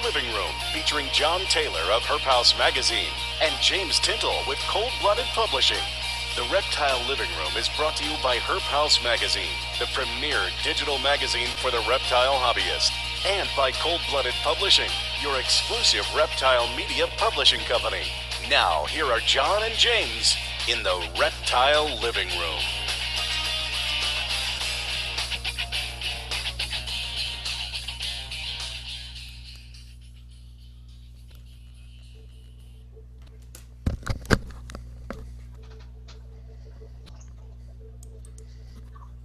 Living Room, featuring John Taylor of Herp House Magazine and James Tintle with ColdBlooded Publishing. The Reptile Living Room is brought to you by Herp House Magazine, the premier digital magazine for the reptile hobbyist, and by ColdBlooded Publishing, your exclusive reptile media publishing company. Now, here are John and James in the Reptile Living Room.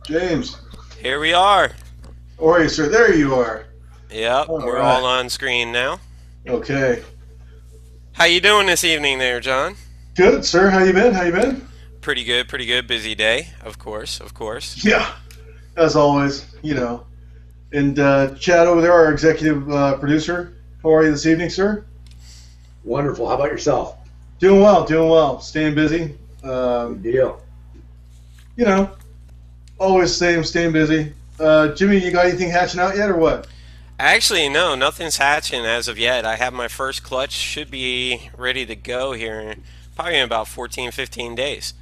James. Here we are. Ori, sir, there you are. Yep, we're all on screen now. Okay. How you doing this evening there, John? Good, sir. How you been? Pretty good, pretty good. Busy day, of course. Yeah, as always, you know. And Chad over there, our executive producer. How are you this evening, sir? Wonderful. How about yourself? Doing well. Staying busy. Good deal. You know, always staying busy. Jimmy, you got anything hatching out yet or what? Actually, no, nothing's hatching as of yet. I have my first clutch, should be ready to go here probably in about 14, 15 days.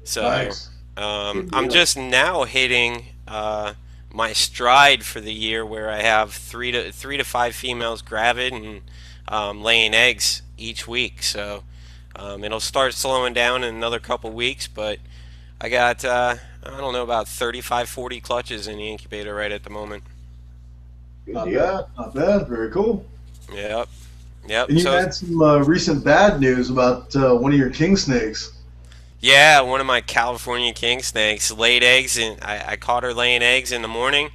So nice. I'm just now hitting my stride for the year where I have three to five females gravid and laying eggs each week. So it'll start slowing down in another couple weeks, but I got I don't know, about 35, 40 clutches in the incubator right at the moment. Not bad. Very cool. Yep. And you had some recent bad news about one of your king snakes. Yeah, one of my California king snakes laid eggs, and I caught her laying eggs in the morning,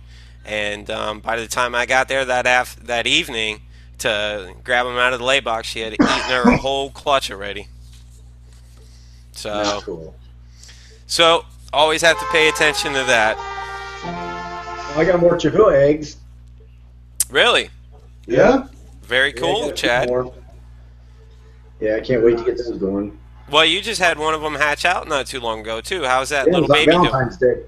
and by the time I got there that evening to grab them out of the lay box, she had eaten her whole clutch already. So, that's cool. So always have to pay attention to that. Well, I got more Chihuahua eggs. Really? Yeah. Very cool, Chad. Yeah, I can't wait to get those going. Well, you just had one of them hatch out not too long ago, too. How's that Yeah, little it was on baby doing? Valentine's Day.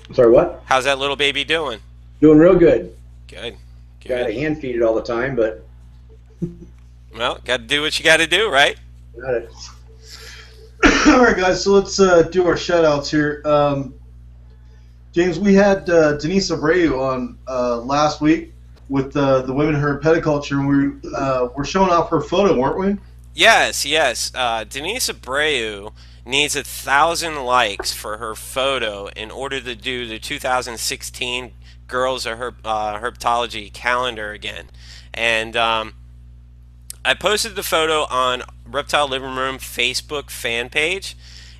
I'm sorry, what? How's that little baby doing? Doing real good. Good. Got to hand feed it all the time, but Well, got to do what you got to do, right? got it. All right, guys. So let's do our shout-outs here. James, we had Denise Abreu on last week with the Women in Herpetoculture, and we were showing off her photo, weren't we? Yes. Denise Abreu needs 1,000 likes for her photo in order to do the 2016 Girls of Herpetology calendar again. And I posted the photo on Reptile Living Room Facebook fan page.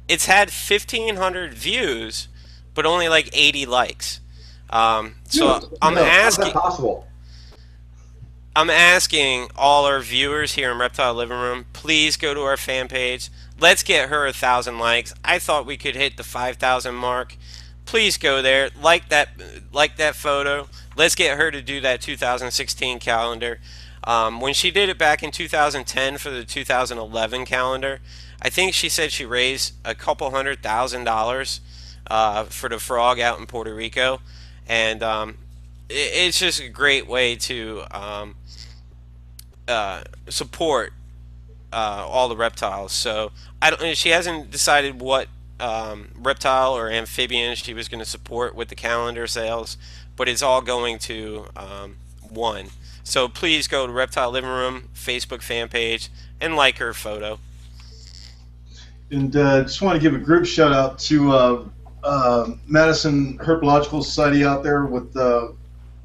It's had 1,500 views, but only like 80 likes. I'm How's that possible? I'm asking all our viewers here in Reptile Living Room, please go to our fan page. Let's get her 1,000 likes. I thought we could hit the 5,000 mark. Please go there, like that photo. Let's get her to do that 2016 calendar. When she did it back in 2010 for the 2011 calendar, I think she said she raised a couple $100,000 for the frog out in Puerto Rico, and it's just a great way to support all the reptiles. So she hasn't decided what reptile or amphibian she was going to support with the calendar sales, but it's all going to one. So please go to Reptile Living Room Facebook fan page and like her photo. And just want to give a group shout out to Madison Herpetological Society out there with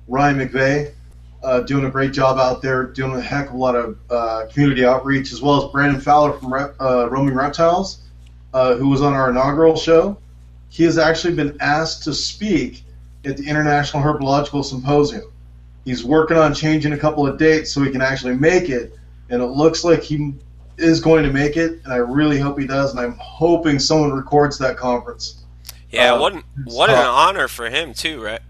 Ryan McVeigh doing a great job out there, doing a heck of a lot of community outreach, as well as Brandon Fowler from Roaming Reptiles, who was on our inaugural show. He has actually been asked to speak at the International Herpetological Symposium. He's working on changing a couple of dates so he can actually make it, and it looks like he is going to make it, and I really hope he does, and I'm hoping someone records that conference. Yeah, what an honor for him too, right?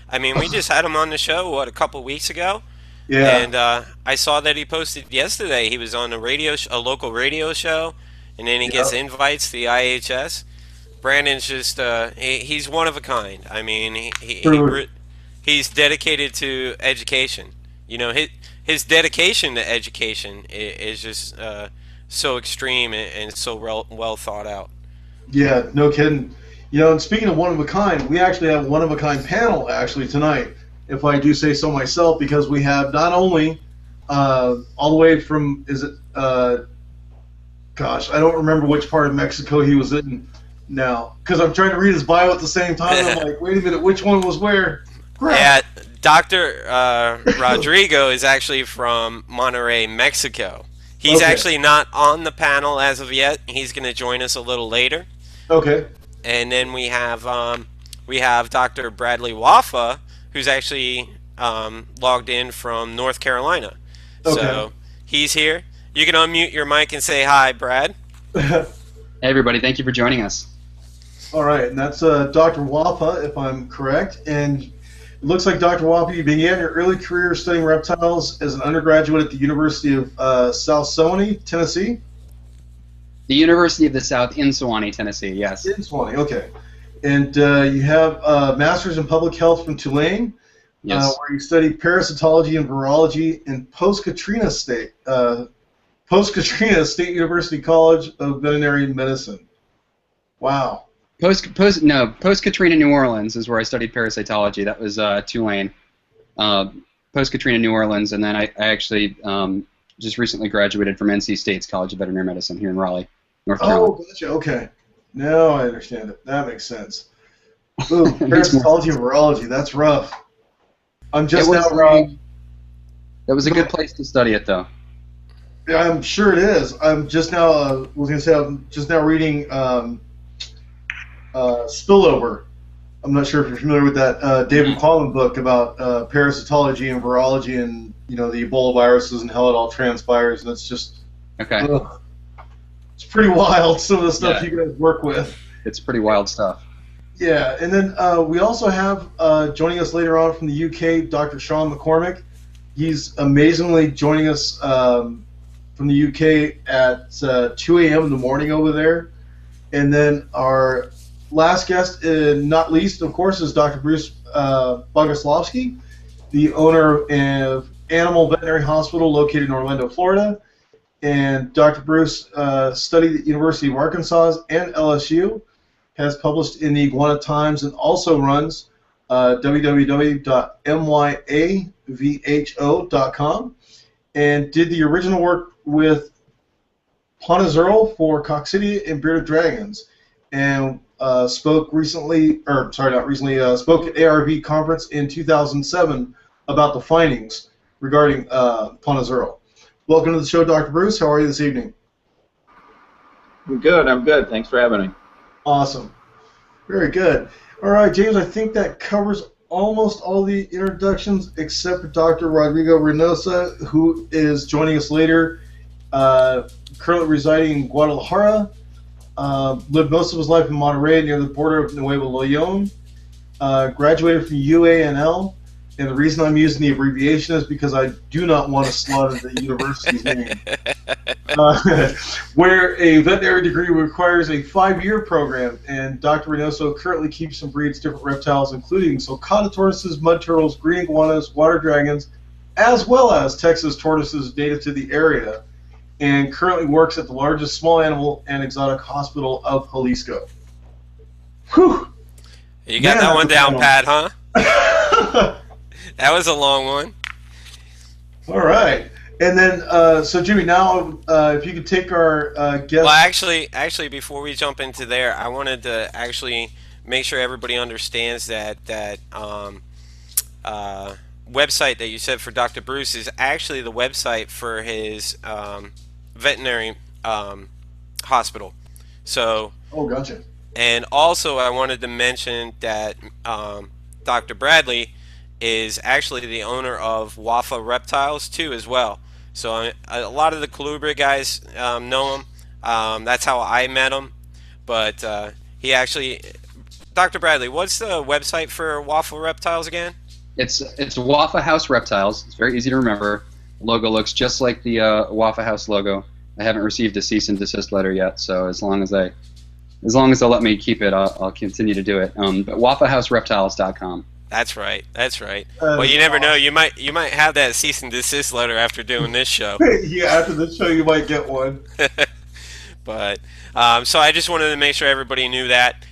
I mean, we just had him on the show, a couple weeks ago? Yeah. And I saw that he posted yesterday he was on a local radio show, and then he gets invites to the IHS. Brandon's just he's one of a kind. I mean, he's dedicated to education. You know, his dedication to education is just so extreme and so well thought out. Yeah, no kidding. You know, and speaking of one of a kind, we actually have one of a kind panel actually tonight, if I do say so myself, because we have not only all the way from, gosh, I don't remember which part of Mexico he was in now, because I'm trying to read his bio at the same time. And I'm like, wait a minute, which one was where? Crap. Yeah, Dr. Rodrigo is actually from Monterray, Mexico. He's actually not on the panel as of yet. He's going to join us a little later. Okay. And then we have Dr. Bradley Waffa, who's actually logged in from North Carolina. Okay. So he's here. You can unmute your mic and say hi, Brad. Hey, everybody. Thank you for joining us. All right, and that's Dr. Waffa, if I'm correct. And it looks like Dr. Waffa, you began your early career studying reptiles as an undergraduate at the University of South Sewanee, Tennessee. The University of the South in Sewanee, Tennessee, yes. In Sewanee, okay. And you have a master's in public health from Tulane, Yes. where you studied parasitology and virology in Post-Katrina State University College of Veterinary Medicine. Wow. Post-Katrina New Orleans is where I studied parasitology. That was Tulane. Post-Katrina New Orleans, and then I actually just recently graduated from NC State's College of Veterinary Medicine here in Raleigh, North Carolina. Oh, gotcha. Okay. Now I understand it. That makes sense. Ooh, parasitology and virology. That's rough. I'm just now reading. That was a good place to study it, though. Yeah, I'm sure it is. I'm just now. I'm just now reading Spillover. I'm not sure if you're familiar with that David McClellan book about parasitology and virology and the Ebola viruses and how it all transpires, and it's just it's pretty wild, some of the stuff you guys work with. It's pretty wild stuff. Yeah, and then we also have joining us later on from the UK, Dr. Sean McCormick. He's amazingly joining us from the UK at 2 a.m. in the morning over there. And then our last guest, not least, of course, is Dr. Bruce Bogoslavsky, the owner of Animal Veterinary Hospital located in Orlando, Florida. And Dr. Bruce studied at the University of Arkansas and LSU, has published in the Iguana Times, and also runs www.myavho.com, and did the original work with Ponazurl for Coccidia and Bearded Dragons, and spoke spoke at ARV conference in 2007 about the findings regarding Ponazurl. Welcome to the show, Dr. Bruce. How are you this evening? I'm good. Thanks for having me. Awesome. Very good. All right, James, I think that covers almost all the introductions except for Dr. Rodrigo Reinoso, who is joining us later, currently residing in Guadalajara, lived most of his life in Monterray near the border of Nuevo León, graduated from UANL, and the reason I'm using the abbreviation is because I do not want to slaughter the university's name. Where a veterinary degree requires a 5-year program, and Dr. Reinoso currently keeps and breeds different reptiles, including sulcata tortoises, mud turtles, green iguanas, water dragons, as well as Texas tortoises native to the area, and currently works at the largest small animal and exotic hospital of Jalisco. Whew! You got that one down pat, huh? That was a long one. All right. And then, so Jimmy, now if you could take our guest. Well, actually, before we jump into there, I wanted to actually make sure everybody understands that website that you said for Dr. Bruce is actually the website for his veterinary hospital. So. Oh, gotcha. And also, I wanted to mention that Dr. Bradley is actually the owner of Waffa Reptiles too, as well. So a lot of the Colubra guys know him. That's how I met him. But he actually, Dr. Bradley, what's the website for Waffa Reptiles again? It's Waffa House Reptiles. It's very easy to remember. The logo looks just like the Waffa House logo. I haven't received a cease and desist letter yet, so as long as they'll let me keep it, I'll continue to do it. But WaffaHouseReptiles.com. That's right. That's right. Well, you never know. You might have that cease and desist letter after doing this show. Yeah, after the show, you might get one. But so I just wanted to make sure everybody knew that.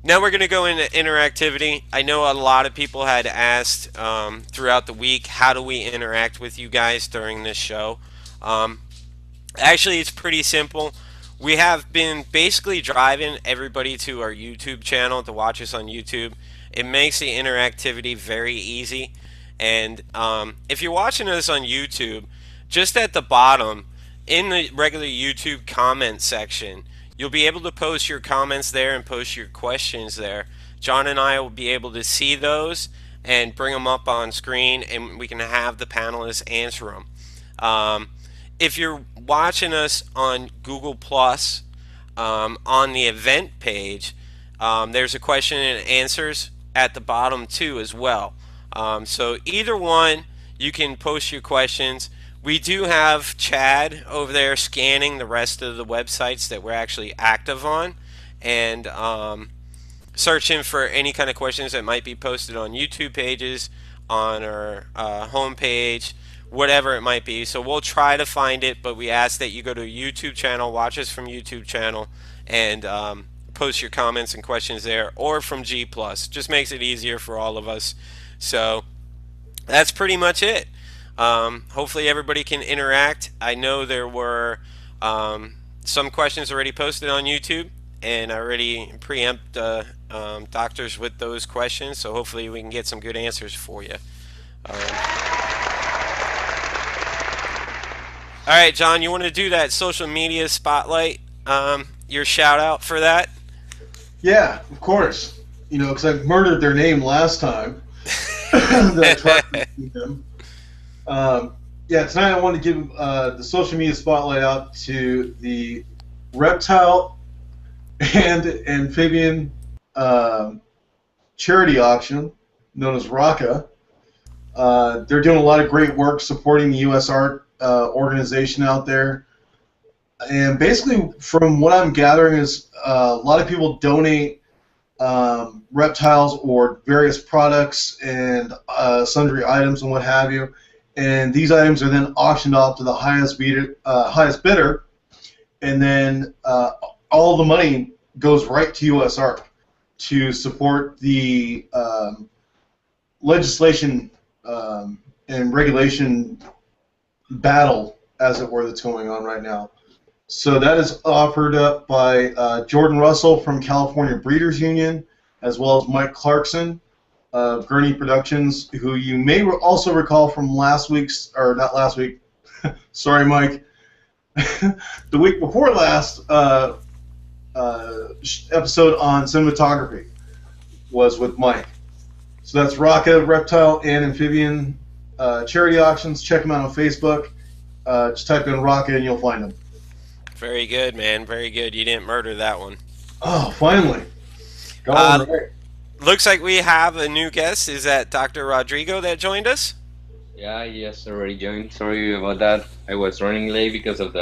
Now we're going to go into interactivity. I know a lot of people had asked throughout the week, how do we interact with you guys during this show? Actually, it's pretty simple. We have been basically driving everybody to our YouTube channel to watch us on YouTube. It makes the interactivity very easy. And if you're watching us on YouTube, just at the bottom, in the regular YouTube comment section, you'll be able to post your comments there and post your questions there. John and I will be able to see those and bring them up on screen, and we can have the panelists answer them. If you're watching us on Google Plus, on the event page, there's a question and answers at the bottom too as well. So either one, you can post your questions. We do have Chad over there scanning the rest of the websites that we're actually active on, and searching for any kind of questions that might be posted on YouTube pages, on our home page, whatever it might be. So we'll try to find it, but we ask that you go to a YouTube channel, watch us from YouTube channel, and post your comments and questions there, or from G+. Just makes it easier for all of us. So that's pretty much it. Hopefully everybody can interact. I know there were some questions already posted on YouTube, and I already preempt doctors with those questions, so hopefully we can get some good answers for you. All right, John, you want to do that social media spotlight, your shout out for that? Yeah, of course. You know, because I murdered their name last time. That I tried to keep them. Yeah, tonight I want to give the social media spotlight out to the Reptile and Amphibian charity auction known as RACA. They're doing a lot of great work supporting the U.S. art organization out there. And basically, from what I'm gathering, is a lot of people donate reptiles or various products and sundry items and what have you. And these items are then auctioned off to the highest bidder, and then all the money goes right to U.S. Art to support the legislation and regulation battle, as it were, that's going on right now. So that is offered up by Jordan Russell from California Breeders Union, as well as Mike Clarkson of Gurney Productions, who you may also recall from last week's, or not last week, sorry, Mike, the week before last episode on cinematography was with Mike. So that's RACA, Reptile and Amphibian charity auctions. Check them out on Facebook. Just type in RACA and you'll find them. Very good, man. Very good. You didn't murder that one. Oh, finally. Going right. Looks like we have a new guest. Is that Dr. Rodrigo that joined us? Yeah, yes, already joined. Sorry about that. I was running late because of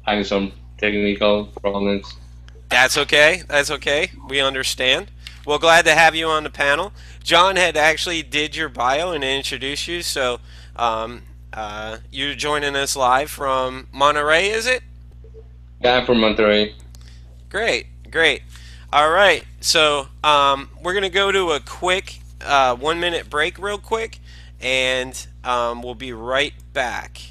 having some technical problems. That's okay. That's okay. We understand. Well, glad to have you on the panel. John had actually did your bio and introduced you, so you're joining us live from Monterray, is it? Yeah, I'm from Monterray. Great, great. All right, so we're going to go to a quick 1-minute break real quick, and we'll be right back.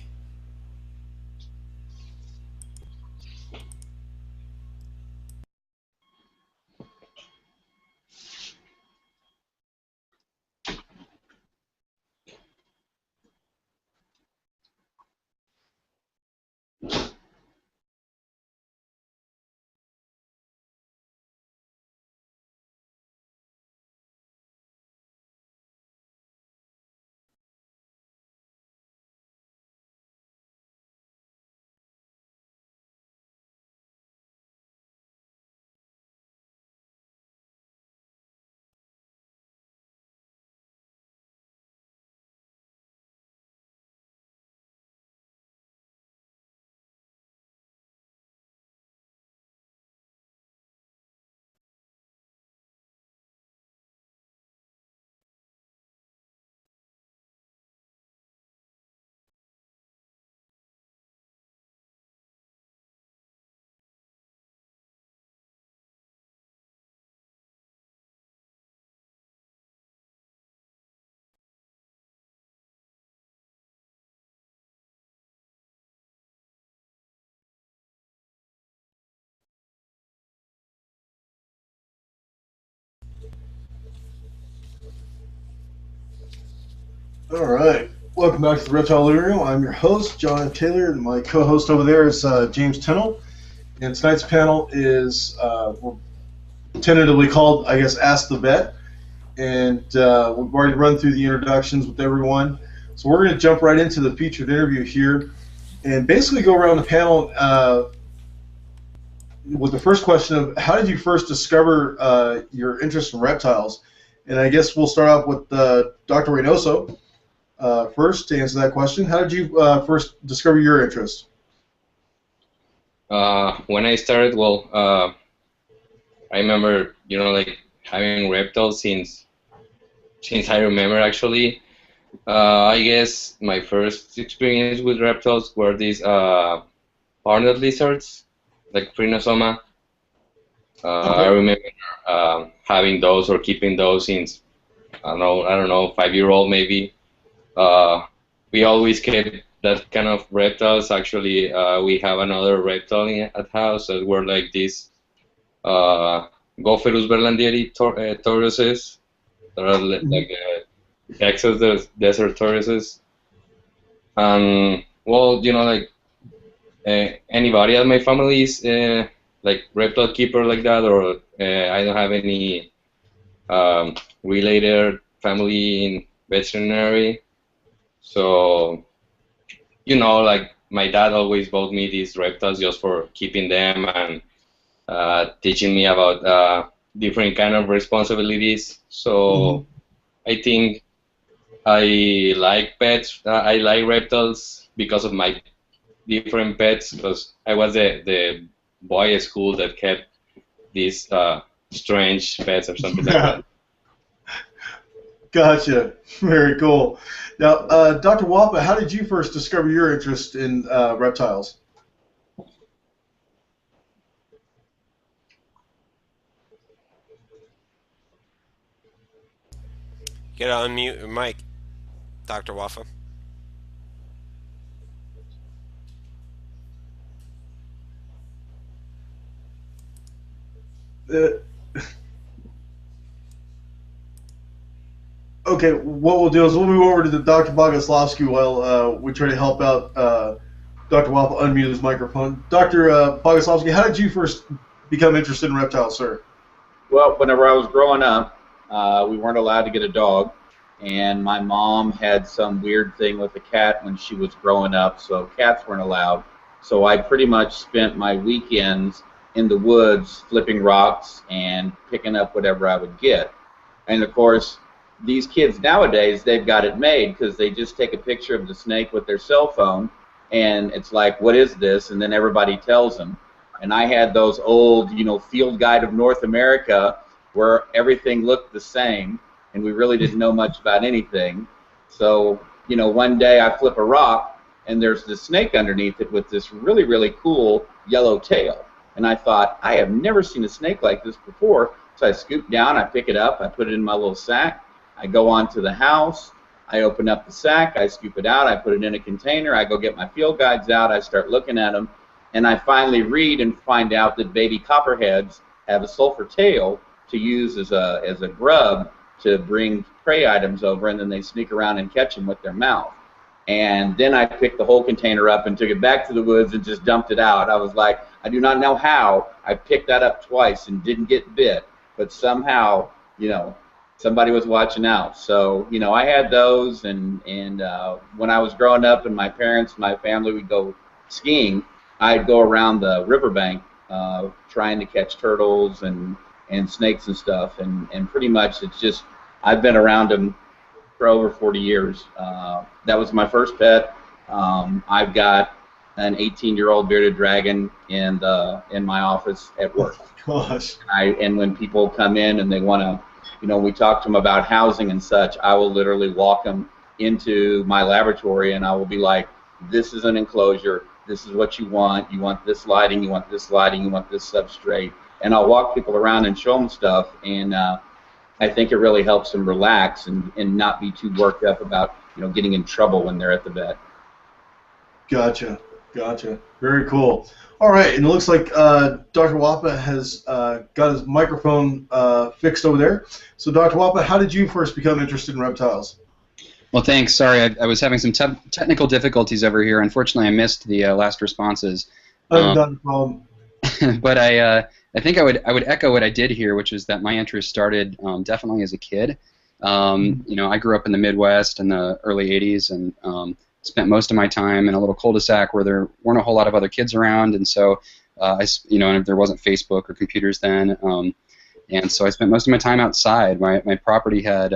All right. Welcome back to the Reptile Living Room. I'm your host, John Taylor, and my co-host over there is James Tintle. And tonight's panel is tentatively called, I guess, Ask the Vet. And we've already run through the introductions with everyone. So we're going to jump right into the featured interview here and basically go around the panel with the first question of how did you first discover your interest in reptiles? And I guess we'll start off with Dr. Reinoso first to answer that question. How did you first discover your interest? When I started, well, I remember, like having reptiles since I remember actually. I guess my first experience with reptiles were these horned lizards, like Phrynosoma. I remember having those or keeping those since I don't know, 5-year-old maybe. We always kept that kind of reptiles. Actually, we have another reptile at house that were like these Gopherus berlandieri tortoises. That are like Texas desert tortoises. And well, like anybody at my family is like reptile keeper like that, or I don't have any related family in veterinary. So, like my dad always bought me these reptiles just for keeping them and teaching me about different kind of responsibilities. So I think I like pets. I like reptiles because of my different pets. Because I was the boy at school that kept these strange pets or something like that. Gotcha. Very cool. Now, Dr. Waffa, how did you first discover your interest in reptiles? You gotta unmute your mic, Dr. Waffa. Okay, what we'll do is we'll move over to the Dr. Bogoslavsky while we try to help out Dr. Waffa unmute his microphone. Dr. Bogoslavsky, how did you first become interested in reptiles, sir? Well, whenever I was growing up, we weren't allowed to get a dog, and my mom had some weird thing with a cat when she was growing up, so cats weren't allowed. So I pretty much spent my weekends in the woods flipping rocks and picking up whatever I would get. And of course, these kids nowadays, they've got it made because they just take a picture of the snake with their cell phone, and it's like, what is this? And then everybody tells them. And I had those old, Field Guide of North America where everything looked the same, and we really didn't know much about anything. So, one day I flip a rock, and there's this snake underneath it with this really, really cool yellow tail. And I thought, I have never seen a snake like this before. So I scoop down, I pick it up, I put it in my little sack. I go on to the house, I open up the sack, I scoop it out, I put it in a container, I go get my field guides out, I start looking at them, and I finally read and find out that baby copperheads have a sulfur tail to use as a grub to bring prey items over, and then they sneak around and catch them with their mouth. And then I picked the whole container up and took it back to the woods and just dumped it out. I was like, I do not know how I picked that up twice and didn't get bit, but somehow, somebody was watching out. So, I had those, and when I was growing up and my parents, my family would go skiing, I'd go around the riverbank trying to catch turtles and snakes and stuff, and pretty much it's just, I've been around them for over 40 years. That was my first pet. I've got an 18-year-old bearded dragon in my office at work. Gosh. And when people come in and they want to, we talk to them about housing and such, I will literally walk them into my laboratory and I will be like, this is an enclosure, this is what you want this lighting, you want this lighting, you want this substrate, and I'll walk people around and show them stuff, and I think it really helps them relax and not be too worked up about getting in trouble when they're at the vet. Gotcha. Very cool. All right, and it looks like Dr. Waffa has got his microphone fixed over there. So, Dr. Waffa, how did you first become interested in reptiles? Well, thanks. Sorry, I was having some technical difficulties over here. Unfortunately, I missed the last responses. Not a problem. But I think I would echo what I did here, which is that my interest started definitely as a kid. You know, I grew up in the Midwest in the early '80s, and spent most of my time in a little cul-de-sac where there weren't a whole lot of other kids around, and so and there wasn't Facebook or computers then, and so I spent most of my time outside. My property had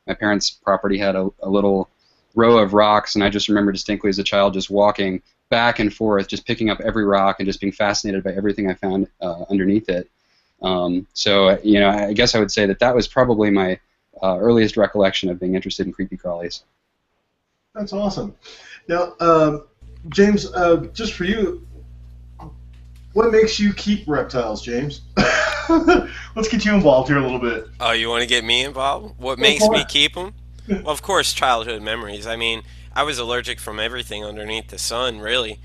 my parents' property had a little row of rocks, and I just remember distinctly as a child just walking back and forth, just picking up every rock and just being fascinated by everything I found underneath it. So you know, I guess I would say that was probably my earliest recollection of being interested in creepy crawlies. That's awesome. Now, James, just for you, what makes you keep reptiles, James? Let's get you involved here a little bit. Oh, you want to get me involved? What makes me keep them? Well, of course, childhood memories. I mean, I was allergic from everything underneath the sun, really.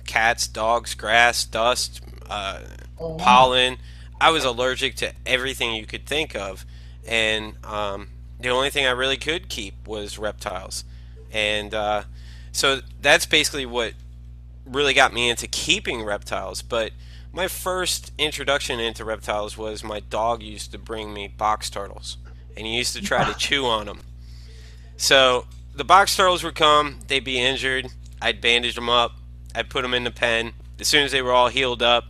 Cats, dogs, grass, dust, pollen. I was allergic to everything you could think of. And the only thing I really could keep was reptiles. And so that's basically what really got me into keeping reptiles. But my first introduction into reptiles was my dog used to bring me box turtles, and he used to try to chew on them. So the box turtles would come, they'd be injured, I'd bandage them up, I'd put them in the pen. As soon as they were all healed up,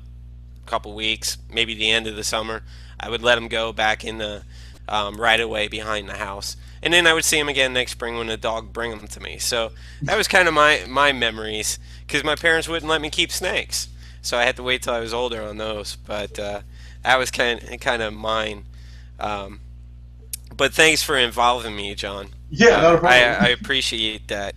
a couple weeks, maybe the end of the summer, I would let them go back in the right away behind the house. And then I would see them again next spring when the dog bring them to me. So that was kind of my memories, because my parents wouldn't let me keep snakes. So I had to wait till I was older on those. But that was kind of mine. But thanks for involving me, John. Yeah, not a problem. I appreciate that.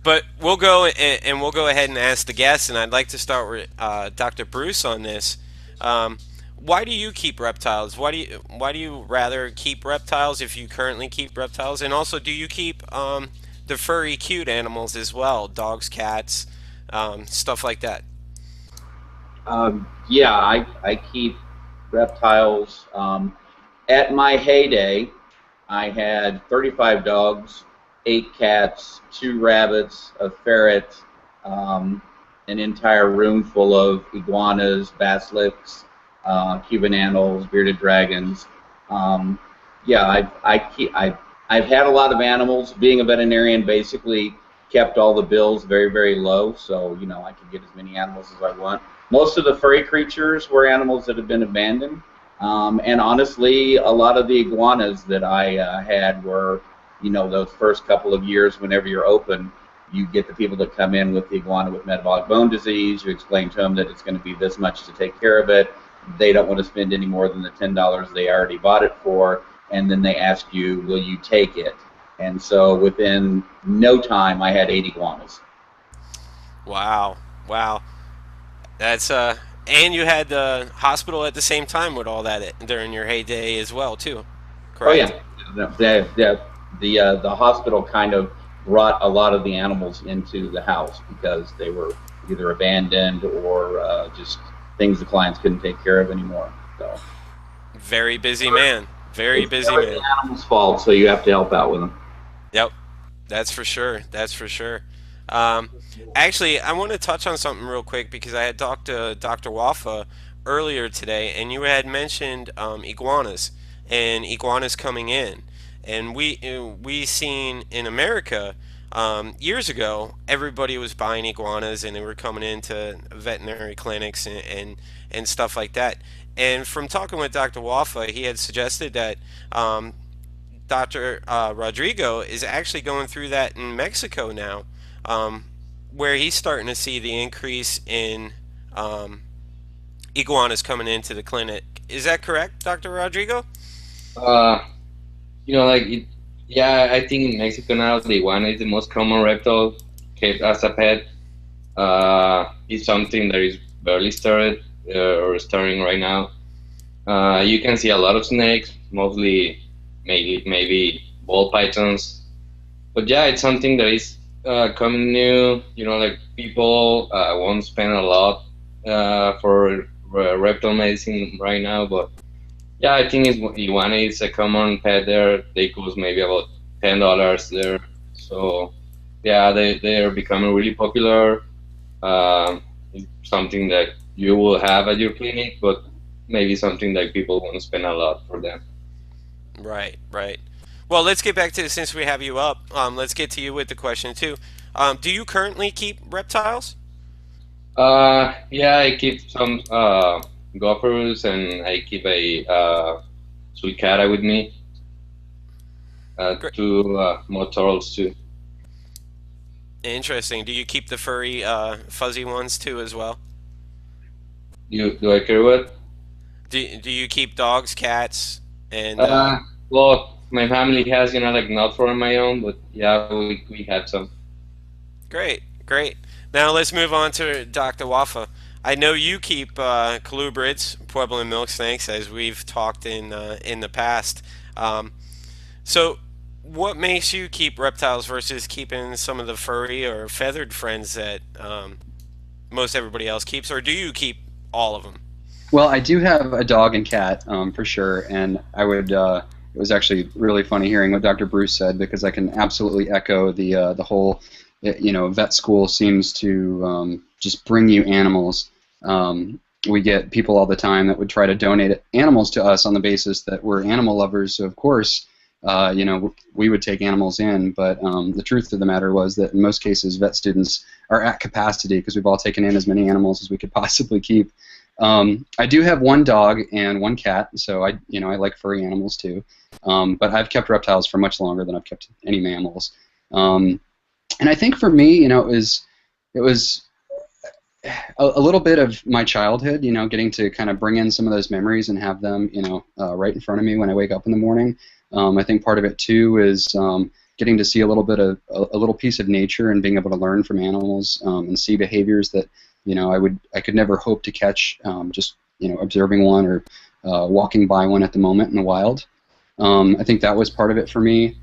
But we'll go and we'll go ahead and ask the guests, and I'd like to start with Dr. Bruce on this. Why do you keep reptiles? Why do you rather keep reptiles if you currently keep reptiles? And also, do you keep the furry, cute animals as well? Dogs, cats, stuff like that. Yeah, I keep reptiles. At my heyday, I had 35 dogs, 8 cats, 2 rabbits, a ferret, an entire room full of iguanas, basilisks, Cuban animals, bearded dragons. Yeah, I've had a lot of animals. Being a veterinarian basically kept all the bills very, very low, so you know I could get as many animals as I want. Most of the furry creatures were animals that had been abandoned, and honestly, a lot of the iguanas that I had were, you know, those first couple of years. Whenever you're open, you get the people that come in with the iguana with metabolic bone disease. You explain to them that it's going to be this much to take care of it. They don't want to spend any more than the $10 they already bought it for, and then they ask you, will you take it? And so within no time, I had 8 iguanas. Wow, wow, that's and you had the hospital at the same time with all that during your heyday as well, too. Correct? Oh yeah, the hospital kind of brought a lot of the animals into the house because they were either abandoned or just things the clients couldn't take care of anymore. So very busy man. Very busy man. It's the animal's fault, so you have to help out with them. Yep, that's for sure. That's for sure. Actually, I want to touch on something real quick because I had talked to Dr. Waffa earlier today, and you had mentioned iguanas and iguanas coming in, and we seen in America years ago everybody was buying iguanas and they were coming into veterinary clinics and stuff like that. And from talking with Dr. Waffa, he had suggested that Dr. Rodrigo is actually going through that in Mexico now, where he's starting to see the increase in iguanas coming into the clinic. Is that correct, Dr. Rodrigo? You know, yeah, I think in Mexico now the iguana is the most common reptile kept as a pet. It's something that is barely started or starting right now. You can see a lot of snakes, mostly maybe ball pythons. But yeah, it's something that is coming new. You know, like people won't spend a lot for reptile medicine right now, but yeah, I think iguana is a common pet there. They cost maybe about $10 there. So yeah, they are becoming really popular. Something that you will have at your clinic, but maybe something that people won't spend a lot for them. Right, right. Well, let's get back to this since we have you up. Let's get to you with the question too. Do you currently keep reptiles? Yeah, I keep some gophers, and I keep a sweet cat with me. Great. Two more turtles too. Interesting. Do you keep the furry, fuzzy ones too as well? Do I care what? Do you keep dogs, cats, and Well, my family has, like not for my own, but yeah, we had some. Great, great. Now let's move on to Dr. Waffa. I know you keep colubrids, Puebloan milk snakes, as we've talked in the past. So, what makes you keep reptiles versus keeping some of the furry or feathered friends that most everybody else keeps, or do you keep all of them? Well, I do have a dog and cat for sure, and I would. It was actually really funny hearing what Dr. Bruce said, because I can absolutely echo the whole. Vet school seems to just bring you animals. We get people all the time that would try to donate animals to us on the basis that we're animal lovers. So of course, we would take animals in. But the truth of the matter was that in most cases, vet students are at capacity because we've all taken in as many animals as we could possibly keep. I do have one dog and one cat, so I like furry animals too. But I've kept reptiles for much longer than I've kept any mammals. And I think for me, it was a little bit of my childhood, getting to kind of bring in some of those memories and have them, right in front of me when I wake up in the morning. I think part of it too is getting to see a little bit of a little piece of nature and being able to learn from animals and see behaviors that I could never hope to catch just observing one or walking by one at the moment in the wild. I think that was part of it for me.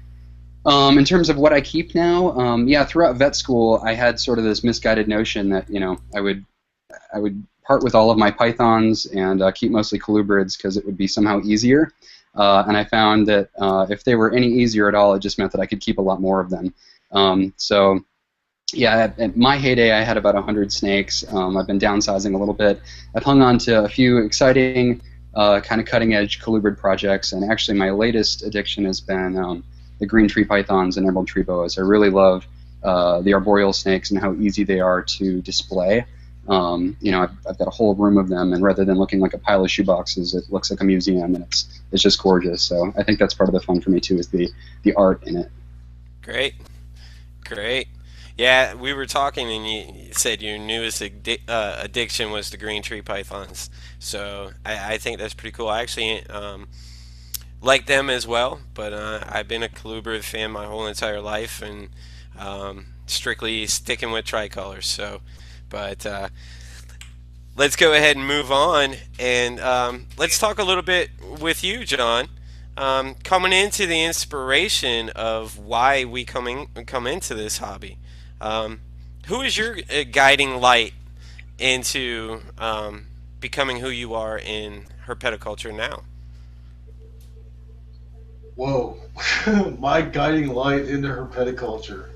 In terms of what I keep now, yeah, throughout vet school, I had sort of this misguided notion that I would part with all of my pythons and keep mostly colubrids because it would be somehow easier. And I found that if they were any easier at all, it just meant that I could keep a lot more of them. So yeah, at my heyday, I had about 100 snakes. I've been downsizing a little bit. I've hung on to a few exciting, kind of cutting-edge colubrid projects, and actually my latest addiction has been the green tree pythons and emerald tree boas. I really love the arboreal snakes and how easy they are to display. I've got a whole room of them, and rather than looking like a pile of shoeboxes, it looks like a museum, and it's just gorgeous. So I think that's part of the fun for me too, is the art in it. Great, great. Yeah, we were talking, and you said your newest addiction was the green tree pythons. So I think that's pretty cool. I actually like them as well, but I've been a colubrid fan my whole entire life, and strictly sticking with tricolors. So, but let's go ahead and move on, and let's talk a little bit with you, John. Coming into the inspiration of why we come into this hobby. Who is your guiding light into becoming who you are in herpetoculture now? Whoa, my guiding light into herpetoculture.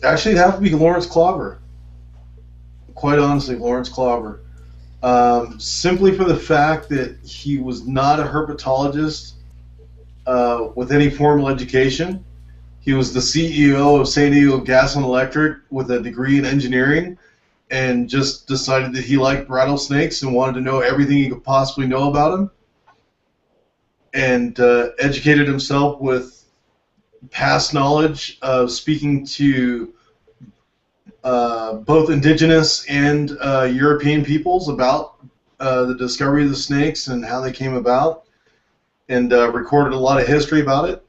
Actually, it'd have to be Lawrence Clobber. Quite honestly, Lawrence Clobber. Simply for the fact that he was not a herpetologist with any formal education. He was the CEO of San Diego Gas and Electric with a degree in engineering, and just decided that he liked rattlesnakes and wanted to know everything he could possibly know about them, and educated himself with past knowledge of speaking to both indigenous and European peoples about the discovery of the snakes and how they came about, and recorded a lot of history about it,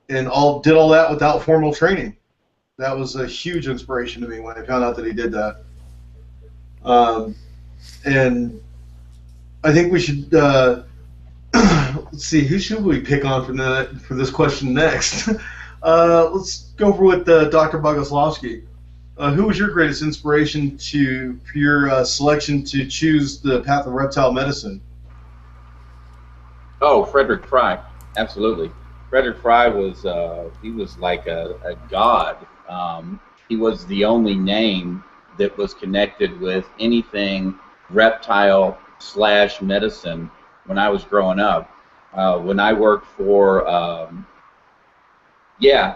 and did all that without formal training. That was a huge inspiration to me when I found out that he did that. And I think we should let's see, who should we pick on for this question next? Let's go with Dr. Bogoslavsky. Who was your greatest inspiration for your selection to choose the path of reptile medicine? Oh, Frederick Fry, absolutely. Frederick Fry was he was like a god. He was the only name that was connected with anything reptile / medicine when I was growing up. When I worked for yeah.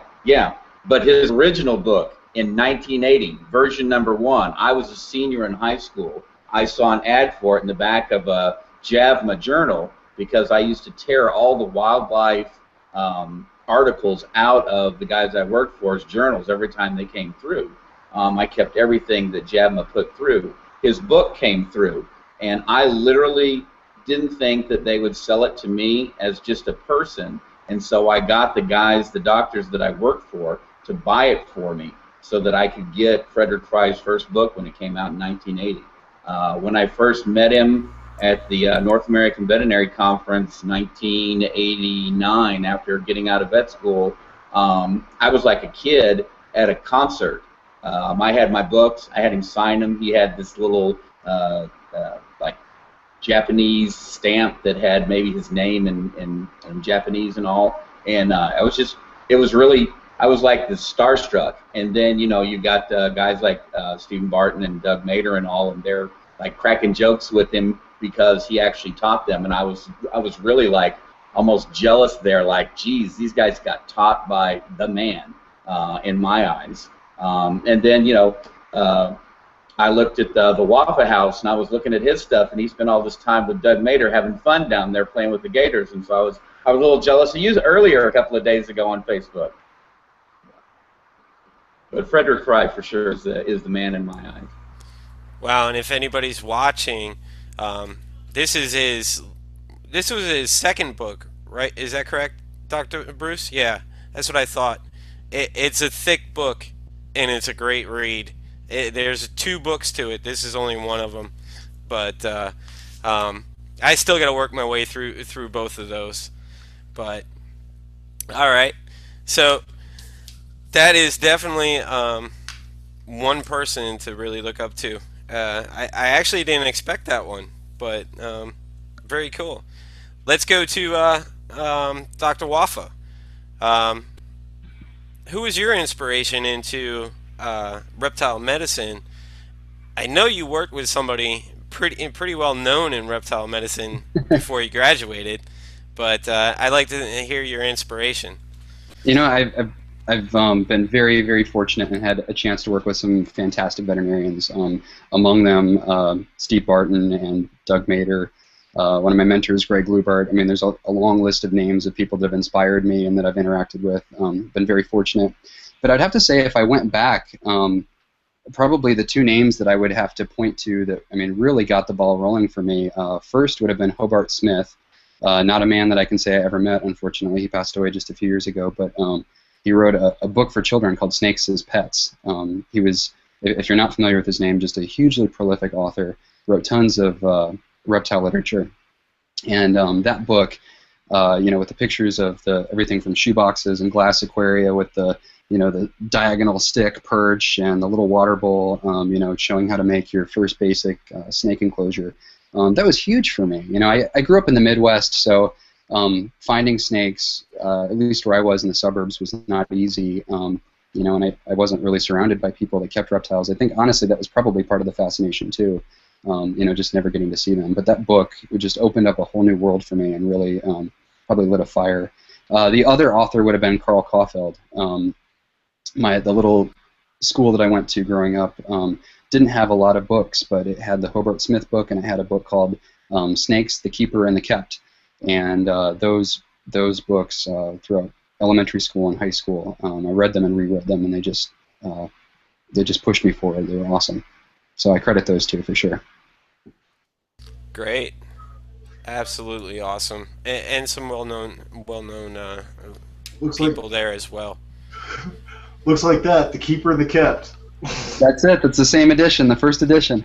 But his original book in 1980, version #1, I was a senior in high school. I saw an ad for it in the back of a JAVMA journal because I used to tear all the wildlife articles out of the guys I worked for's journals every time they came through. I kept everything that JAVMA put through. His book came through, and I literally didn't think that they would sell it to me as just a person. And so I got the guys, the doctors that I worked for, to buy it for me so that I could get Frederick Fry's first book when it came out in 1980. When I first met him at the North American Veterinary Conference 1989, after getting out of vet school, I was like a kid at a concert. I had my books. I had him sign them. He had this little like Japanese stamp that had maybe his name in Japanese and all. And I was just, it was really, I was like the starstruck. And then, you know, you got guys like Stephen Barton and Doug Mader and all, and they're like cracking jokes with him because he actually taught them. And I was really like almost jealous there, like, geez, these guys got taught by the man in my eyes. And then, you know, I looked at the Waffa house, and I was looking at his stuff, and he spent all this time with Doug Mader having fun down there playing with the gators, and so I was a little jealous of you earlier a couple of days ago on Facebook. But Frederick Fry for sure is the man in my eyes. Wow, and if anybody's watching, this was his second book, right? Is that correct, Dr. Bruce? Yeah, that's what I thought. It's a thick book, and it's a great read. There's 2 books to it. This is only one of them, but I still got to work my way through both of those. But all right, so that is definitely one person to really look up to. I actually didn't expect that one, but very cool. Let's go to Dr. Waffa. Who was your inspiration into reptile medicine? I know you worked with somebody pretty well known in reptile medicine before you graduated, but I'd like to hear your inspiration. You know, I've been very, very fortunate and had a chance to work with some fantastic veterinarians. Among them, Steve Barton and Doug Mader. One of my mentors, Greg Lubart. I mean, there's a long list of names of people that have inspired me and that I've interacted with. Been very fortunate. But I'd have to say, if I went back, probably the 2 names that I would have to point to that, I mean, really got the ball rolling for me. First would have been Hobart Smith, not a man that I can say I ever met, unfortunately. He passed away just a few years ago, but he wrote a book for children called Snakes as Pets. He was, if you're not familiar with his name, just a hugely prolific author, wrote tons of reptile literature. And that book, you know, with the pictures of everything from shoeboxes and glass aquaria with the, you know, the diagonal stick perch and the little water bowl, you know, showing how to make your first basic snake enclosure. That was huge for me. You know, I grew up in the Midwest, so finding snakes, at least where I was in the suburbs, was not easy. You know, and I wasn't really surrounded by people that kept reptiles. I think, honestly, that was probably part of the fascination, too. You know, just never getting to see them. But that book just opened up a whole new world for me and really probably lit a fire. The other author would have been Carl Caulfield. The little school that I went to growing up didn't have a lot of books, but it had the Hobart Smith book, and it had a book called Snakes, the Keeper and the Kept. And those books throughout elementary school and high school, I read them and reread them, and they just pushed me forward. They were awesome. So I credit those 2 for sure. Great, absolutely awesome, and some well-known people there as well. Looks like that, the Keeper and the Kept. That's it. That's the same edition, the first edition.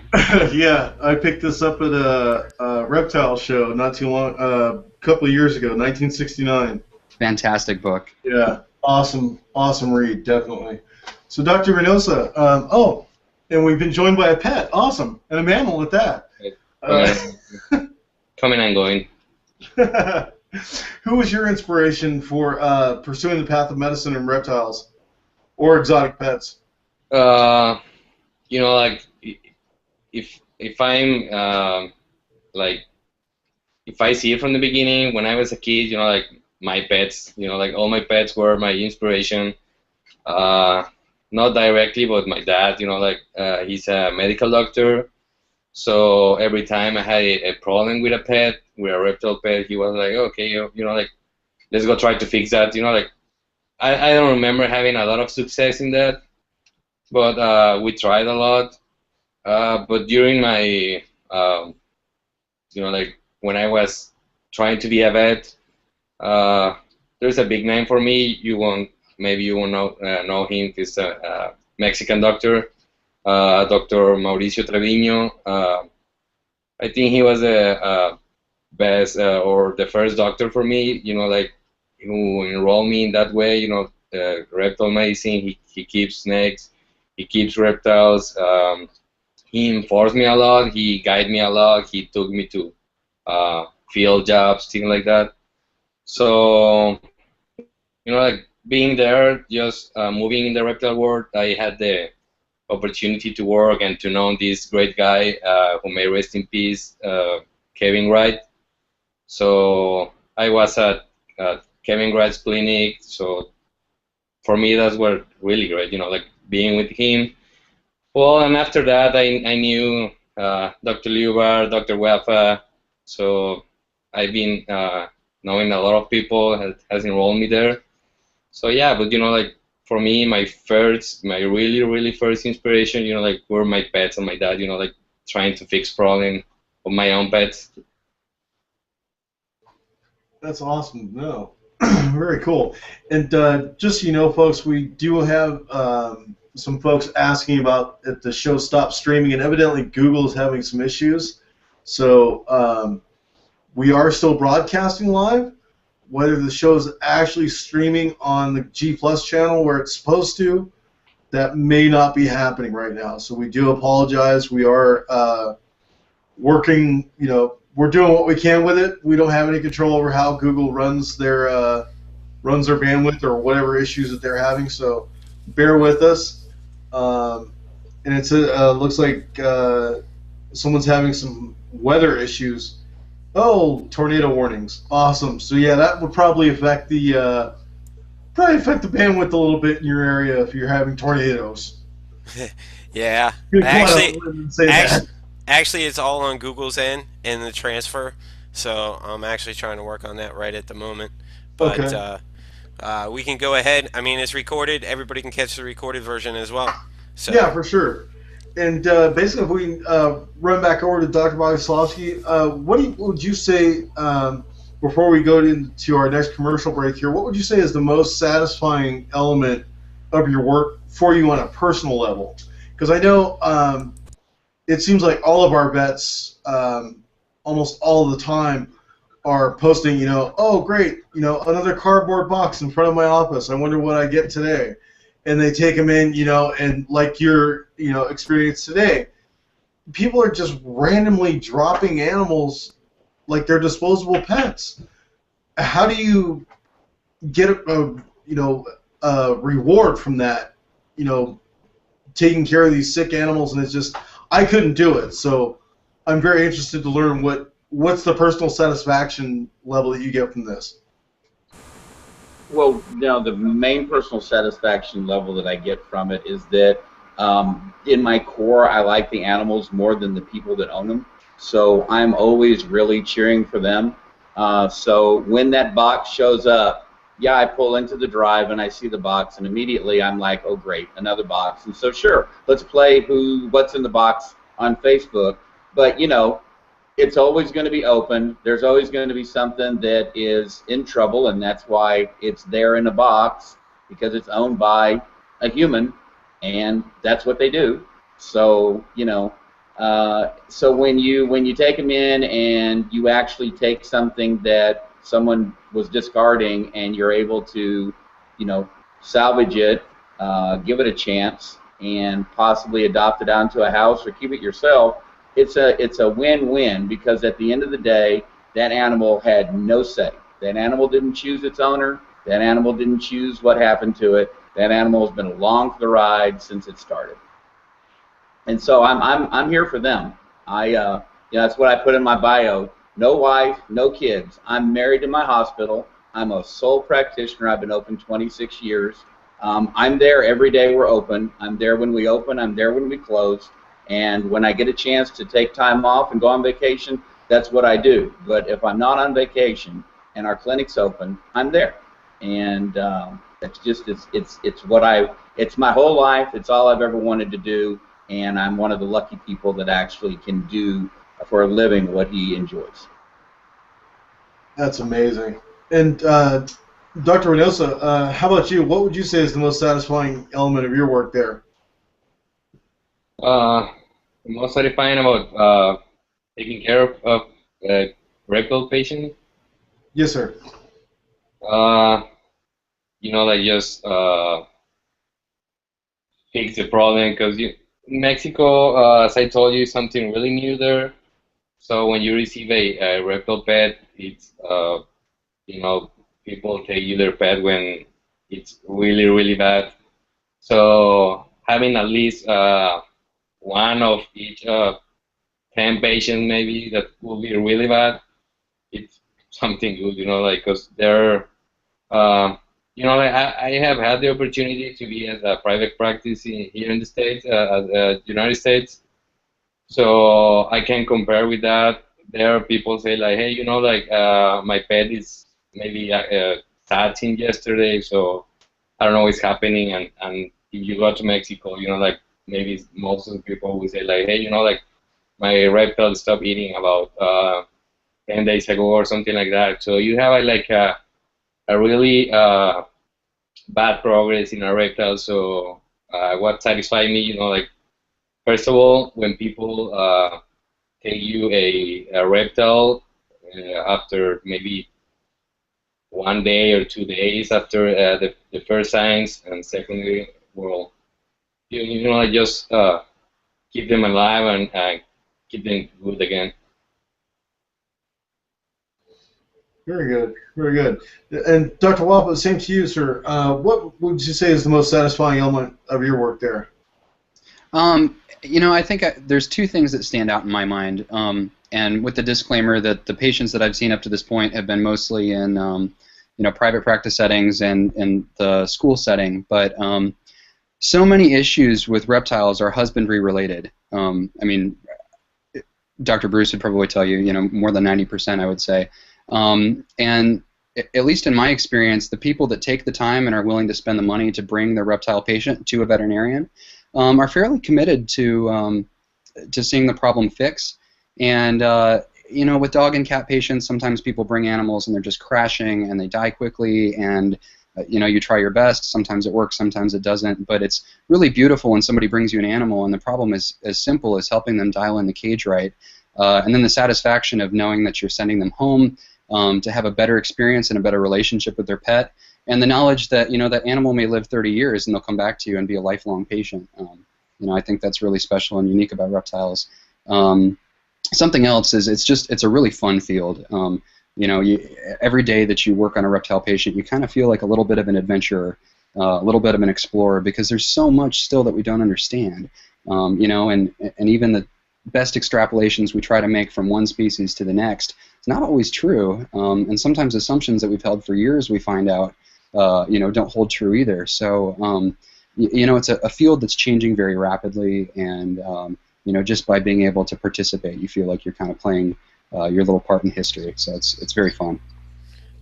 Yeah, I picked this up at a reptile show not too long, a couple of years ago, 1969. Fantastic book. Yeah, awesome read, definitely. So, Dr. Reinoso, and we've been joined by a pet, awesome, and a mammal at that. Coming and going. Who was your inspiration for pursuing the path of medicine in reptiles or exotic pets? You know, like if I'm like if I see it from the beginning when I was a kid, you know, like my pets, you know, like all my pets were my inspiration. Not directly, but my dad, you know, like he's a medical doctor. So every time I had a problem with a pet, with a reptile pet, he was like, okay, you know, like let's go try to fix that. You know, like I don't remember having a lot of success in that, but we tried a lot. But during my, you know, like when I was trying to be a vet, there's a big name for me. Maybe you won't know him. He's a Mexican doctor, Dr. Mauricio Treviño. I think he was the best or the first doctor for me. You know, like who enrolled me in that way. You know, reptile medicine. He keeps snakes. He keeps reptiles. He enforced me a lot. He guided me a lot. He took me to field jobs, things like that. So, you know, like being there, just moving in the reptile world, I had the opportunity to work and to know this great guy who may rest in peace, Kevin Wright. So I was at Kevin Wright's clinic. So for me, that's what really great, you know, like being with him. Well, and after that, I knew Dr. Liubar, Dr. Waffa. So I've been knowing a lot of people has enrolled me there. So yeah, but you know, like for me, my really first inspiration, you know, like were my pets and my dad, you know, like trying to fix problem of my own pets. That's awesome. No, very cool. And just so you know, folks, we do have some folks asking about if the show stopped streaming, and evidently Google is having some issues. So we are still broadcasting live. Whether the show is actually streaming on the G Plus channel where it's supposed to, that may not be happening right now. So we do apologize. We are working, you know, we're doing what we can with it. We don't have any control over how Google runs their bandwidth or whatever issues that they're having. So bear with us. And it's looks like someone's having some weather issues. Oh, tornado warnings! Awesome. So yeah, that would probably affect the bandwidth a little bit in your area if you're having tornadoes. Yeah. Actually, it's all on Google's end in the transfer. So I'm actually trying to work on that right at the moment. But okay. We can go ahead. I mean, it's recorded. Everybody can catch the recorded version as well. So. Yeah, for sure. And basically, if we run back over to Dr. Bogoslavsky, what would you say, before we go into our next commercial break here, what would you say is the most satisfying element of your work for you on a personal level? Because I know it seems like all of our vets, almost all the time, are posting, you know, oh, great, you know, another cardboard box in front of my office. I wonder what I get today. And they take them in, you know, and like your, you know, experience today, people are just randomly dropping animals like they're disposable pets. How do you get a reward from that, you know, taking care of these sick animals? And it's just, I couldn't do it. So I'm very interested to learn what's the personal satisfaction level that you get from this. Well, now the main personal satisfaction level that I get from it is that in my core, I like the animals more than the people that own them. So I'm always really cheering for them. So when that box shows up, yeah, I pull into the drive and I see the box, and immediately I'm like, oh, great, another box. And so sure, let's play what's in the box on Facebook. But, you know, it's always going to be open. There's always going to be something that is in trouble, and that's why it's there in a box, because it's owned by a human, and that's what they do. So, you know, so when you take them in and you actually take something that someone was discarding and you're able to, you know, salvage it, give it a chance, and possibly adopt it onto a house or keep it yourself, it's a win-win, because at the end of the day, that animal had no say. That animal didn't choose its owner. That animal didn't choose what happened to it. That animal has been along for the ride since it started. And so I'm here for them. That's what I put in my bio. No wife, no kids. I'm married to my hospital. I'm a sole practitioner. I've been open 26 years. I'm there every day we're open. I'm there when we open. I'm there when we close. And when I get a chance to take time off and go on vacation, that's what I do. But if I'm not on vacation and our clinic's open, I'm there. And it's my whole life. It's all I've ever wanted to do. And I'm one of the lucky people that actually can do for a living what he enjoys. That's amazing. And Dr. Reinoso, how about you? What would you say is the most satisfying element of your work there? The most satisfying about taking care of a reptile patient? Yes, sir. Like just fix the problem, because Mexico, as I told you, is something really new there. So when you receive a reptile pet, it's people take you their pet when it's really, really bad. So having at least one of each 10 patients maybe that will be really bad, it's something good, because they're, I have had the opportunity to be at a private practice here in the States, United States, so I can compare with that. There are people say like, hey, my pet is maybe sad since yesterday, so I don't know what's happening. And if you go to Mexico, maybe most of the people will say like, hey, my reptile stopped eating about 10 days ago or something like that. So you have a really bad progress in a reptile. So what satisfies me, first of all, when people take you a reptile after maybe 1 day or 2 days after the first signs, and secondly, well, just keep them alive and keep them good again. Very good, very good. And Dr. Waffa, same to you, sir. What would you say is the most satisfying element of your work there? I think there's two things that stand out in my mind, and with the disclaimer that the patients that I've seen up to this point have been mostly in private practice settings and in the school setting, but so many issues with reptiles are husbandry related. Dr. Bruce would probably tell you, more than 90%, I would say. And at least in my experience, the people that take the time and are willing to spend the money to bring their reptile patient to a veterinarian are fairly committed to seeing the problem fixed. And with dog and cat patients, sometimes people bring animals and they're just crashing and they die quickly. And you try your best. Sometimes it works, sometimes it doesn't. But it's really beautiful when somebody brings you an animal and the problem is as simple as helping them dial in the cage right. And then the satisfaction of knowing that you're sending them home to have a better experience and a better relationship with their pet, and the knowledge that that animal may live 30 years and they'll come back to you and be a lifelong patient. I think that's really special and unique about reptiles. Something else is it's a really fun field. Every day that you work on a reptile patient, you kind of feel like a little bit of an adventurer, a little bit of an explorer, because there's so much still that we don't understand. And even the best extrapolations we try to make from one species to the next, it's not always true, and sometimes assumptions that we've held for years we find out don't hold true either. So it's a field that's changing very rapidly, and just by being able to participate, you feel like you're kind of playing your little part in history. So it's very fun.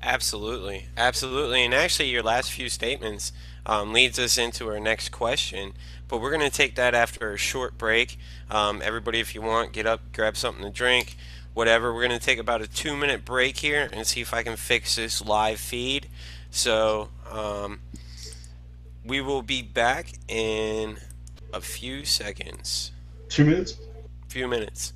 Absolutely, absolutely, and actually your last few statements leads us into our next question, but we're going to take that after a short break. Everybody, if you want, get up, grab something to drink, whatever. We're going to take about a 2-minute break here and see if I can fix this live feed. So we will be back in a few seconds. 2 minutes? Few minutes.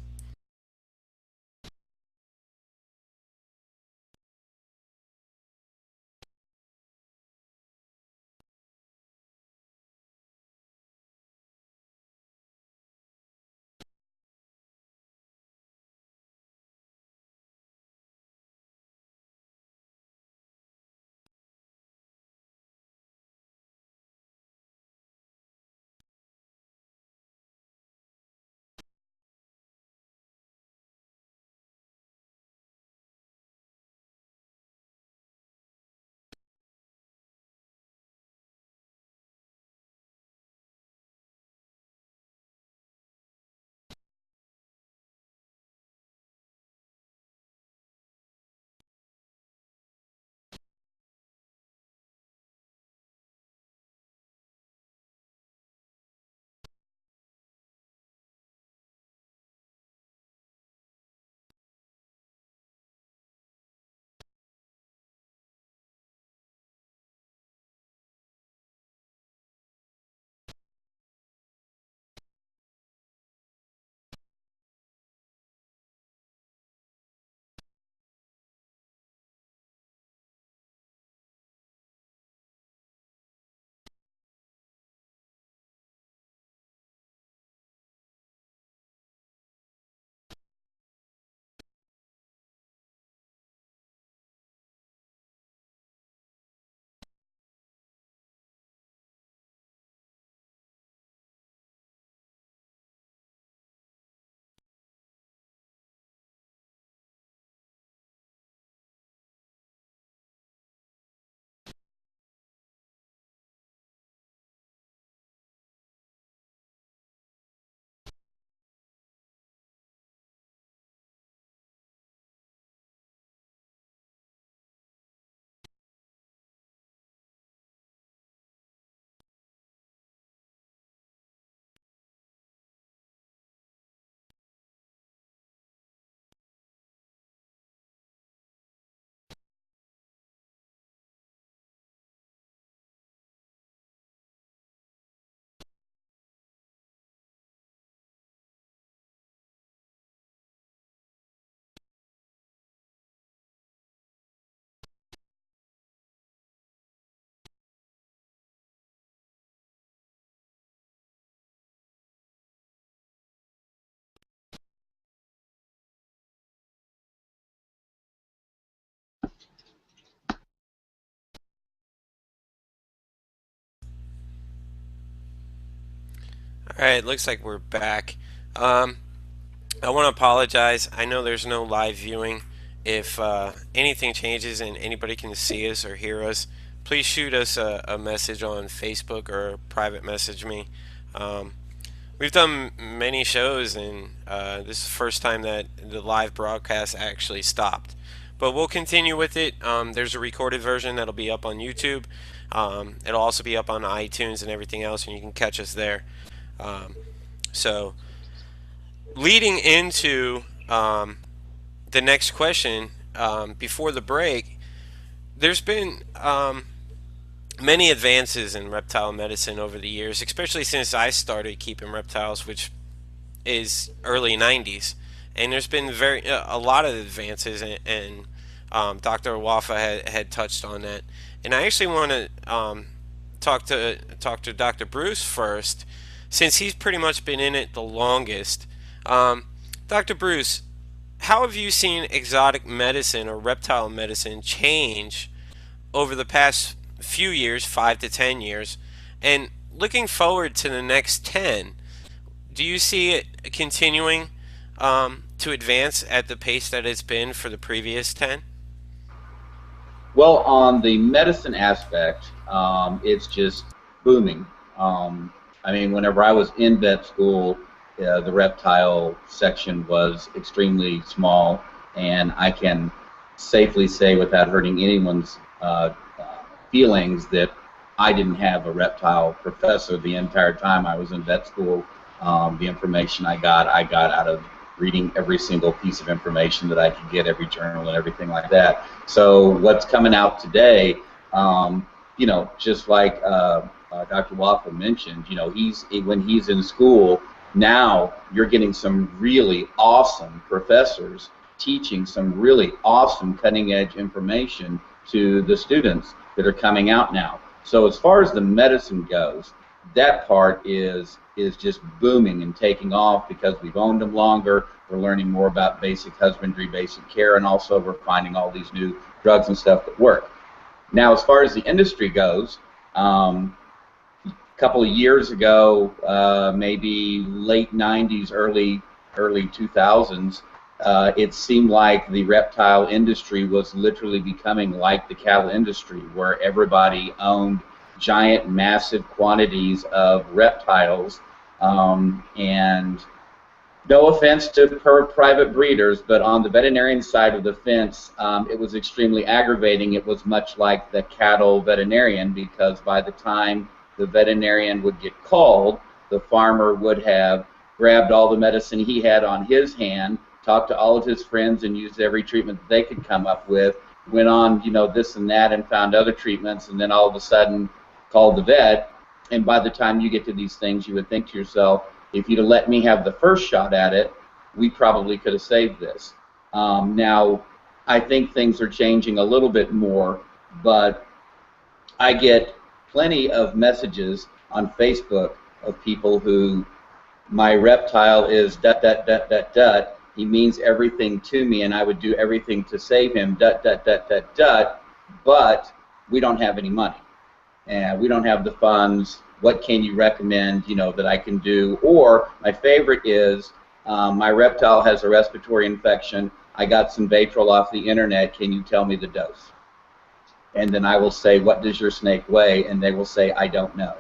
All right, looks like we're back. I want to apologize. I know there's no live viewing. If anything changes and anybody can see us or hear us, please shoot us a message on Facebook or private message me. We've done many shows, and this is the first time that the live broadcast actually stopped. But we'll continue with it. There's a recorded version that'll be up on YouTube. It'll also be up on iTunes and everything else, and you can catch us there. So, leading into the next question, before the break, there's been many advances in reptile medicine over the years, especially since I started keeping reptiles, which is early 90s. And there's been a lot of advances, and Dr. Waffa had touched on that. And I actually want to talk to Dr. Bruce first, since he's pretty much been in it the longest. Dr. Bruce, how have you seen exotic medicine or reptile medicine change over the past few years, 5 to 10 years, and looking forward to the next 10, do you see it continuing to advance at the pace that it's been for the previous 10? Well, on the medicine aspect, it's just booming. I mean, whenever I was in vet school, the reptile section was extremely small, and I can safely say, without hurting anyone's feelings, that I didn't have a reptile professor the entire time I was in vet school. The information I got out of reading every single piece of information that I could get, every journal and everything like that. So what's coming out today, you know, just like Dr. Waffa mentioned, you know, when he's in school, now you're getting some really awesome professors teaching some really awesome cutting-edge information to the students that are coming out now. So as far as the medicine goes, that part is just booming and taking off because we've owned them longer. We're learning more about basic husbandry, basic care, and also we're finding all these new drugs and stuff that work. Now, as far as the industry goes, a couple of years ago, maybe late 90s, early 2000s, it seemed like the reptile industry was literally becoming like the cattle industry, where everybody owned giant, massive quantities of reptiles. And no offense to private breeders, but on the veterinarian side of the fence, it was extremely aggravating. It was much like the cattle veterinarian, because by the time the veterinarian would get called, the farmer would have grabbed all the medicine he had on his hand, talked to all of his friends, and used every treatment that they could come up with, went on, you know, this and that, and found other treatments, and then all of a sudden called the vet. And by the time you get to these things, you would think to yourself, if you'd have let me have the first shot at it, we probably could have saved this. Now, I think things are changing a little bit more, but I get plenty of messages on Facebook of people who, my reptile is ... He means everything to me, and I would do everything to save him ... But we don't have any money, and we don't have the funds. What can you recommend, you know, that I can do? Or my favorite is, my reptile has a respiratory infection. I got some Baytril off the internet. Can you tell me the dose? And then I will say, what does your snake weigh? And they will say, I don't know.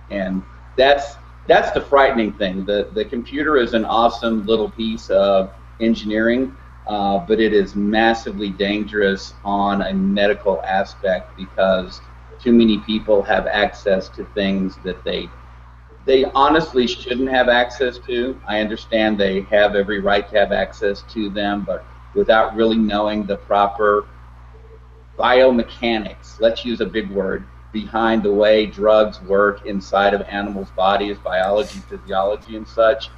And that's the frightening thing. The computer is an awesome little piece of engineering, but it is massively dangerous on a medical aspect, because too many people have access to things that they honestly shouldn't have access to. I understand they have every right to have access to them, but without really knowing the proper biomechanics, let's use a big word, behind the way drugs work inside of animals' bodies, biology, physiology, and such,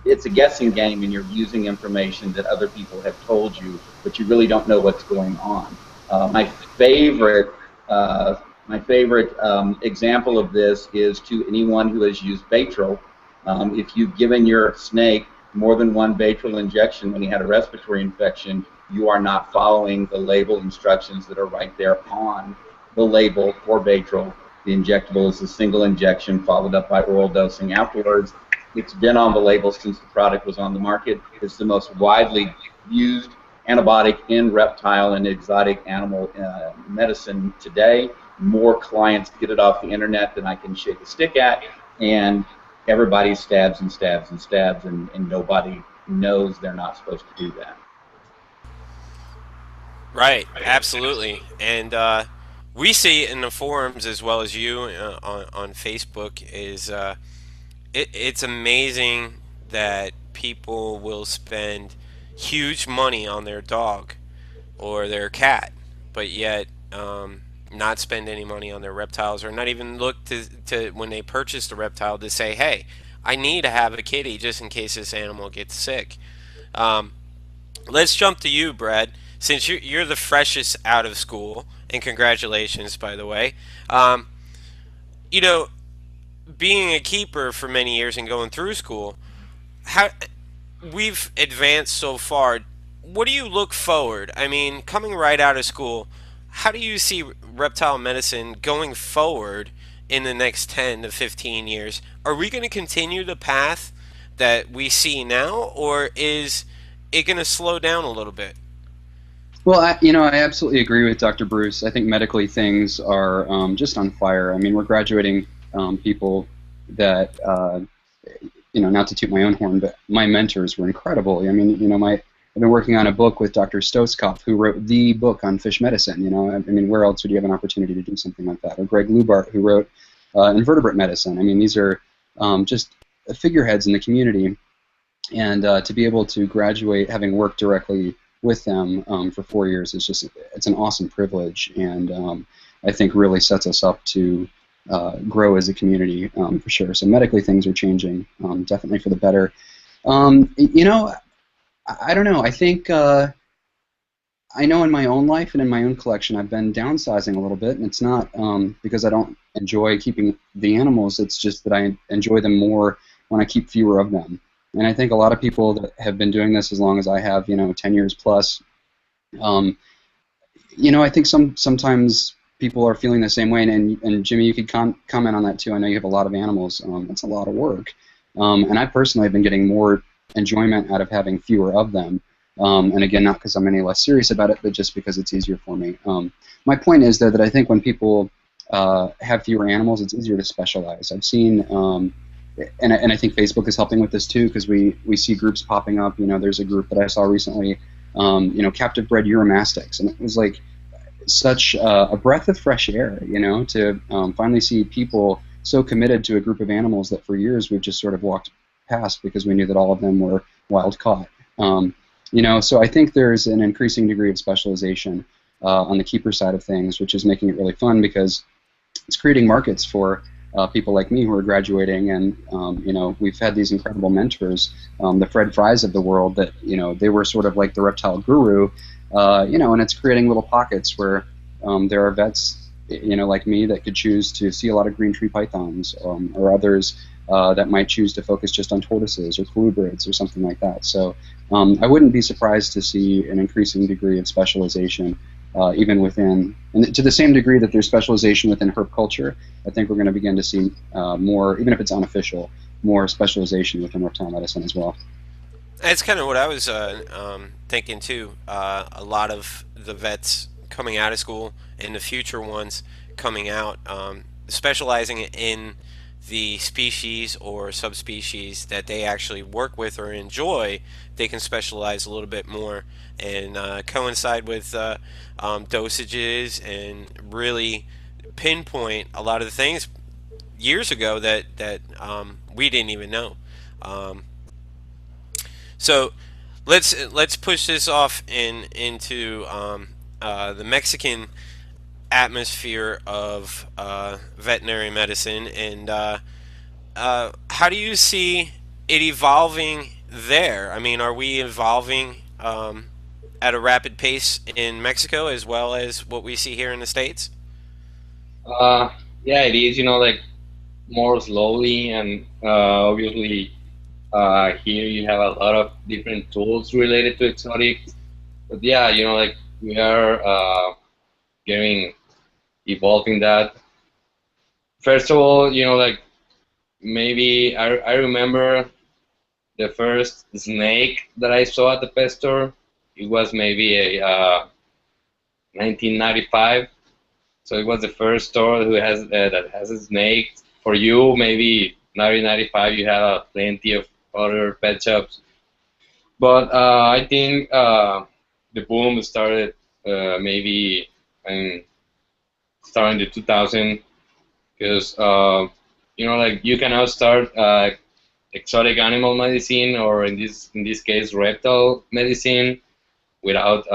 it's a guessing game, and you're using information that other people have told you, but you really don't know what's going on. My favorite example of this is to anyone who has used Baytril. If you've given your snake more than one Baytril injection when he had a respiratory infection, you are not following the label instructions that are right there on the label for Baytril. The injectable is a single injection followed up by oral dosing afterwards. It's been on the label since the product was on the market. It's the most widely used antibiotic in reptile and exotic animal medicine today. More clients get it off the internet than I can shake a stick at, and everybody stabs and stabs and stabs, and nobody knows they're not supposed to do that. Right, absolutely. And we see it in the forums as well as you on Facebook. It's amazing that people will spend huge money on their dog or their cat, but yet not spend any money on their reptiles, or not even look to when they purchase the reptile to say, hey, I need to have a kitty just in case this animal gets sick. Let's jump to you, Brad, since you're the freshest out of school, and congratulations, by the way. You know, being a keeper for many years and going through school, how we've advanced so far. What do you look forward? I mean, coming right out of school, how do you see reptile medicine going forward in the next 10 to 15 years? Are we going to continue the path that we see now, or is it going to slow down a little bit? Well, I absolutely agree with Dr. Bruce. I think medically things are just on fire. I mean, we're graduating people that, not to toot my own horn, but my mentors were incredible. I mean, I've been working on a book with Dr. Stoskopf, who wrote the book on fish medicine. I mean, where else would you have an opportunity to do something like that? Or Greg Lubart, who wrote invertebrate medicine. I mean, these are just figureheads in the community, and to be able to graduate having worked directly with them for 4 years is it's an awesome privilege, and I think really sets us up to grow as a community for sure. So medically things are changing, definitely for the better. I don't know. I think I know in my own life and in my own collection I've been downsizing a little bit, and it's not because I don't enjoy keeping the animals. It's just that I enjoy them more when I keep fewer of them. And I think a lot of people that have been doing this as long as I have, 10 years plus, I think sometimes people are feeling the same way. And Jimmy, you could comment on that too. I know you have a lot of animals. It's a lot of work. And I personally have been getting more enjoyment out of having fewer of them. And again, not because I'm any less serious about it, but just because it's easier for me. My point is, though, that I think when people have fewer animals, it's easier to specialize. I've seen, and I think Facebook is helping with this too, because we see groups popping up. There's a group that I saw recently, captive bred Uromastics, and it was like such a breath of fresh air, to finally see people so committed to a group of animals that for years we've just sort of walked past because we knew that all of them were wild caught. So I think there's an increasing degree of specialization on the keeper side of things, which is making it really fun because it's creating markets for people like me who are graduating, and we've had these incredible mentors, the Fred Frys of the world, that they were sort of like the reptile guru, and it's creating little pockets where there are vets, like me, that could choose to see a lot of green tree pythons, or others that might choose to focus just on tortoises or colubrids or something like that. So I wouldn't be surprised to see an increasing degree of specialization even within, and to the same degree that there's specialization within herpculture. I think we're going to begin to see more, even if it's unofficial, more specialization within reptile medicine as well. That's kind of what I was thinking too. A lot of the vets coming out of school and the future ones coming out, specializing in the species or subspecies that they actually work with or enjoy, they can specialize a little bit more and coincide with dosages and really pinpoint a lot of the things years ago that we didn't even know. So let's push this off into the Mexican atmosphere of veterinary medicine, and how do you see it evolving there? I mean, are we evolving at a rapid pace in Mexico as well as what we see here in the States? Yeah, it is, like more slowly, and obviously here you have a lot of different tools related to exotics. But yeah, like we are evolving that. first of all, like maybe I remember the first snake that I saw at the pet store. It was maybe a 1995. So it was the first store who has that has a snake. For you, maybe 1995, you have plenty of other pet shops. But I think the boom started maybe starting the 2000, because like you cannot start exotic animal medicine, or in this case reptile medicine, without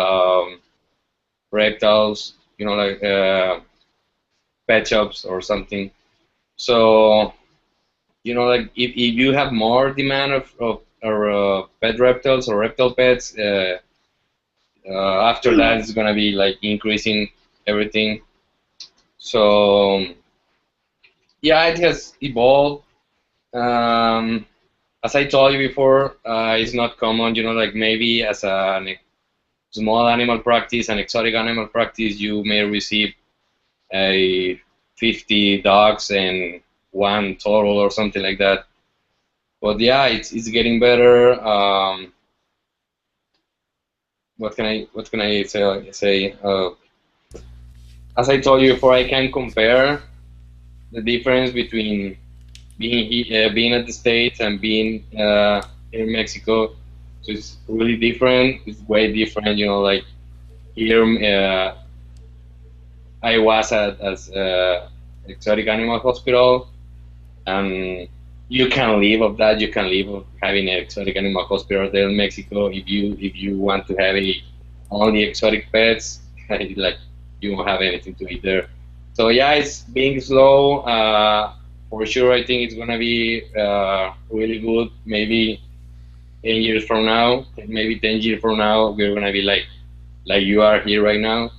reptiles, like pet shops or something. So like if you have more demand of pet reptiles or reptile pets, after that it's gonna be like increasing everything. So yeah, it has evolved. As I told you before, it's not common, like maybe as a small animal practice, an exotic animal practice, you may receive 50 dogs and one total or something like that. But yeah, it's getting better. What can I say? As I told you before, I can compare the difference between being at the States and being in Mexico. So it's really different. It's way different. Like here, I was at exotic animal hospital, and you can live of that. You can live of having an exotic animal hospital there in Mexico. If you want to have only exotic pets, like you won't have anything to eat there. So yeah, it's being slow. For sure, I think it's gonna be really good. Maybe 10 years from now, maybe 10 years from now, we're gonna be like you are here right now.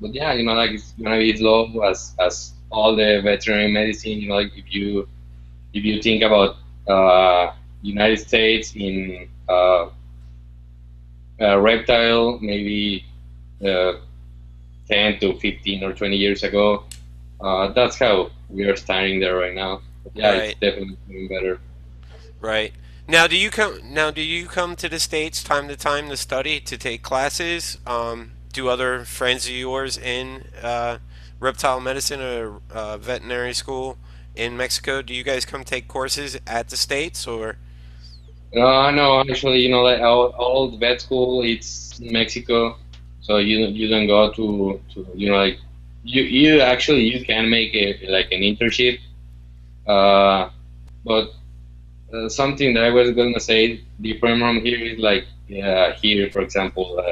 But yeah, like it's gonna be slow as all the veterinary medicine. Like if you think about United States in reptile, maybe 10 to 15 or 20 years ago, that's how we are standing there right now. But yeah, Right. it's definitely doing better. Right. Now, do you come to the States time to time to study, to take classes? Do other friends of yours in reptile medicine or veterinary school in Mexico, do you guys come take courses at the States, or? No, actually, like all the vet school, it's in Mexico, so you don't go to like you actually you can make it like an internship, but something that I was gonna say different from here is like here, for example,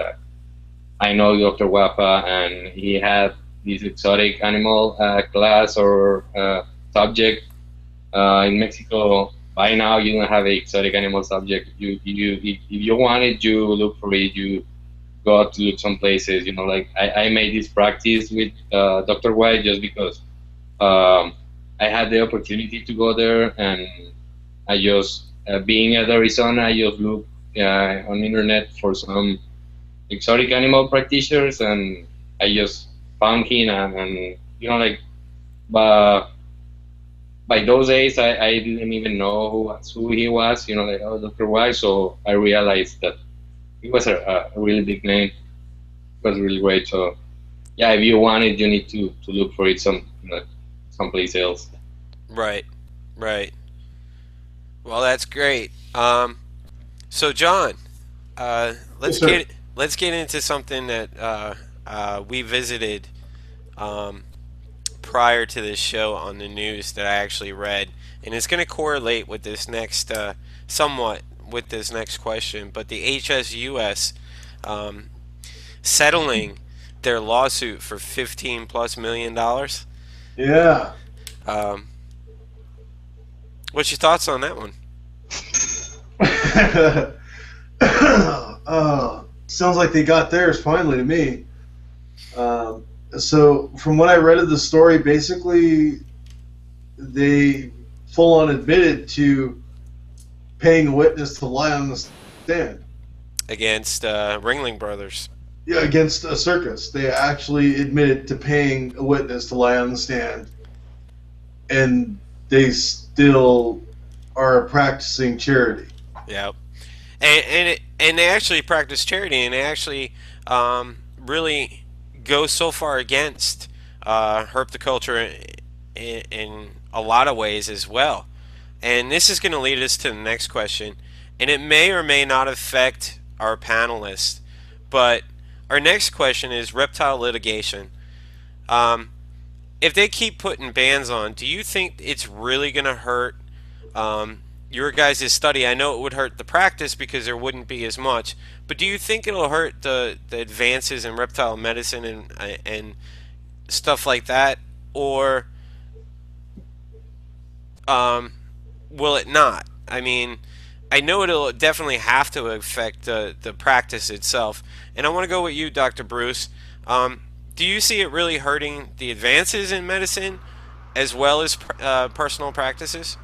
I know Dr. Waffa, and he had this exotic animal class or subject. In Mexico, by now you don't have an exotic animal subject. If you want it, you look for it. You go to look some places. Like I made this practice with Dr. White just because I had the opportunity to go there, and I just being at Arizona, I just looked on the internet for some exotic animal practitioners, and I just found him, and like by those days I didn't even know who he was, like, oh, Dr. White. So I realized that he was a really big name. It was really great. So yeah, if you want it, you need to look for it someplace else. Right. Right. Well, that's great. So John, let's Yes, sir. get into something that we visited prior to this show on the news that I actually read, and it's going to correlate with this next somewhat with this next question. But the HSUS settling their lawsuit for $15+ million. Yeah. What's your thoughts on that one? Sounds like they got theirs finally to me. So from what I read of the story, basically they full on admitted to paying a witness to lie on the stand. Against Ringling Brothers. Yeah, against a circus. They actually admitted to paying a witness to lie on the stand. and they still are practicing charity. Yeah, and they actually practice charity, and they actually really go so far against herpetoculture in a lot of ways as well. And this is going to lead us to the next question, and it may or may not affect our panelists, but our next question is reptile litigation. If they keep putting bans on, do you think it's really going to hurt your guys' study? I know it would hurt the practice because there wouldn't be as much, but do you think it'll hurt the advances in reptile medicine and stuff like that, or will it not? I mean, I know it'll definitely have to affect the practice itself. And I want to go with you, Dr. Bruce. Do you see it really hurting the advances in medicine as well as personal practices?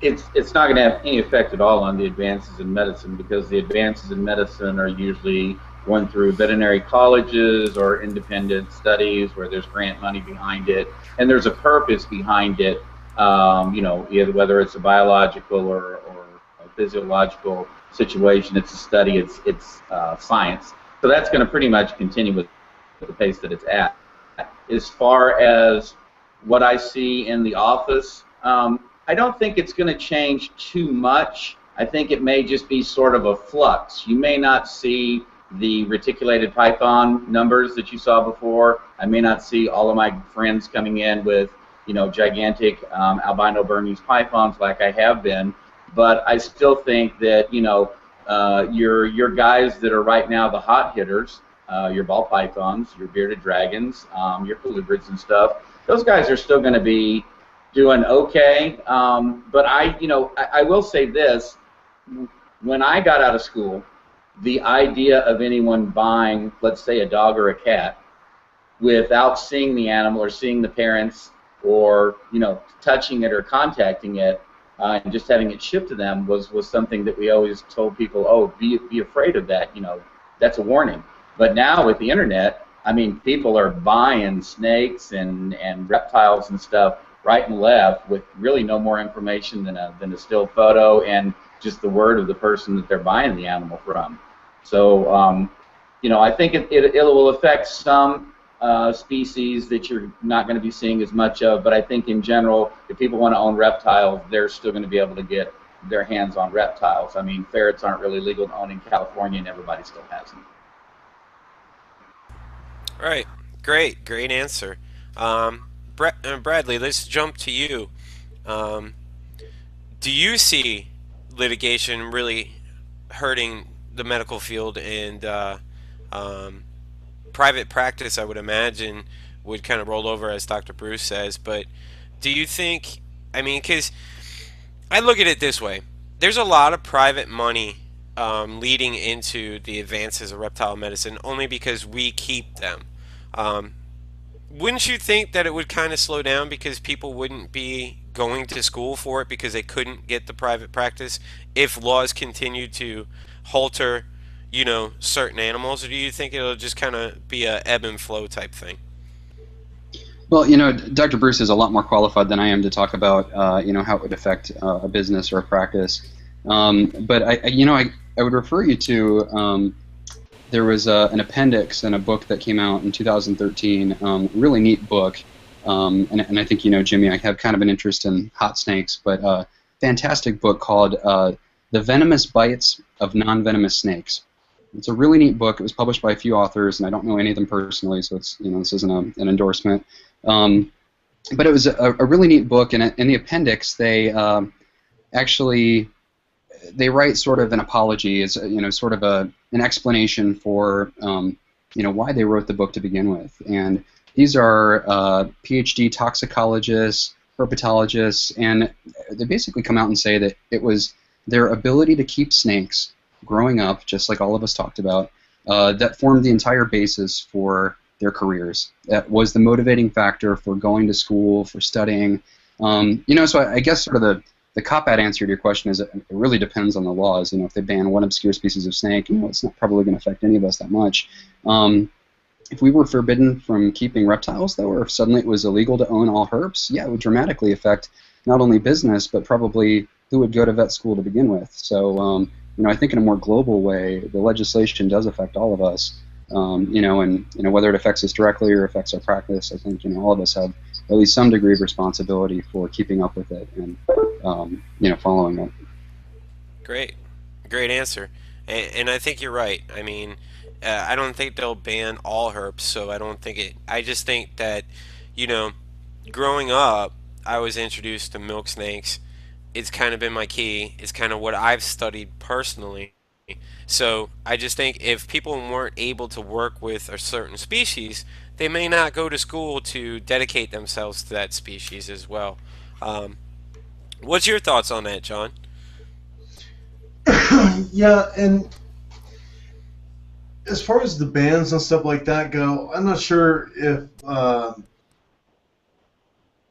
It's not going to have any effect at all on the advances in medicine, because the advances in medicine are usually going through veterinary colleges or independent studies where there's grant money behind it, and there's a purpose behind it. You know, either whether it's a biological or a physiological situation, it's a study, it's science. So that's going to pretty much continue with the pace that it's at. As far as what I see in the office, I don't think it's going to change too much. I think it may just be sort of a flux. You may not see the reticulated python numbers that you saw before. I may not see all of my friends coming in with, you know, gigantic albino Bernese pythons like I have been, but I still think that, you know, your guys that are right now the hot hitters, your ball pythons, your bearded dragons, your colubrids and stuff, those guys are still going to be doing okay. But I will say this: when I got out of school, the idea of anyone buying, let's say, a dog or a cat without seeing the animal or seeing the parents, or, you know, touching it or contacting it, and just having it shipped to them was something that we always told people, oh, be afraid of that, you know, that's a warning. But now with the internet, I mean, people are buying snakes and reptiles and stuff right and left with really no more information than a still photo and just the word of the person that they're buying the animal from. So, you know, I think it will affect some species that you're not going to be seeing as much of, but I think in general, if people want to own reptiles, they're still going to be able to get their hands on reptiles. I mean, ferrets aren't really legal to own in California, and everybody still has them. Right. Great answer. Bradley, let's jump to you. Do you see litigation really hurting the medical field and private practice? I would imagine would kind of roll over, as Dr. Bruce says, but do you think, I mean, because I look at it this way, there's a lot of private money leading into the advances of reptile medicine only because we keep them. Wouldn't you think that it would kind of slow down because people wouldn't be going to school for it because they couldn't get the private practice if laws continue to halter, you know, certain animals? Or do you think it'll just kind of be a ebb and flow type thing? Well, you know, Dr. Bruce is a lot more qualified than I am to talk about, you know, how it would affect a business or a practice. But I would refer you to there was an appendix in a book that came out in 2013, really neat book, and I think, you know, Jimmy, I have kind of an interest in hot snakes, but fantastic book called The Venomous Bites of Non-Venomous Snakes. It's a really neat book. It was published by a few authors, and I don't know any of them personally, so it's, you know, this isn't an endorsement. But it was a really neat book, and in the appendix they actually they write sort of an apology, as you know, sort of an explanation for you know, why they wrote the book to begin with. And these are PhD toxicologists, herpetologists, and they basically come out and say that it was their ability to keep snakes growing up, just like all of us talked about, that formed the entire basis for their careers. That was the motivating factor for going to school, for studying. You know, so I guess sort of the cop-out answer to your question is it really depends on the laws. You know, if they ban one obscure species of snake, you know, it's not probably going to affect any of us that much. if we were forbidden from keeping reptiles, though, or if suddenly it was illegal to own all herps, yeah, it would dramatically affect not only business, but probably who would go to vet school to begin with. So, I think in a more global way, the legislation does affect all of us. And whether it affects us directly or affects our practice, I think all of us have at least some degree of responsibility for keeping up with it and following it. Great answer, and I think you're right. I mean, I don't think they'll ban all herps, so I don't think it. I just think that, growing up, I was introduced to milk snakes. It's kind of been my key. It's kind of what I've studied personally. So I just think if people weren't able to work with a certain species, they may not go to school to dedicate themselves to that species as well. What's your thoughts on that, John? Yeah, and as far as the bans and stuff like that go, I'm not sure if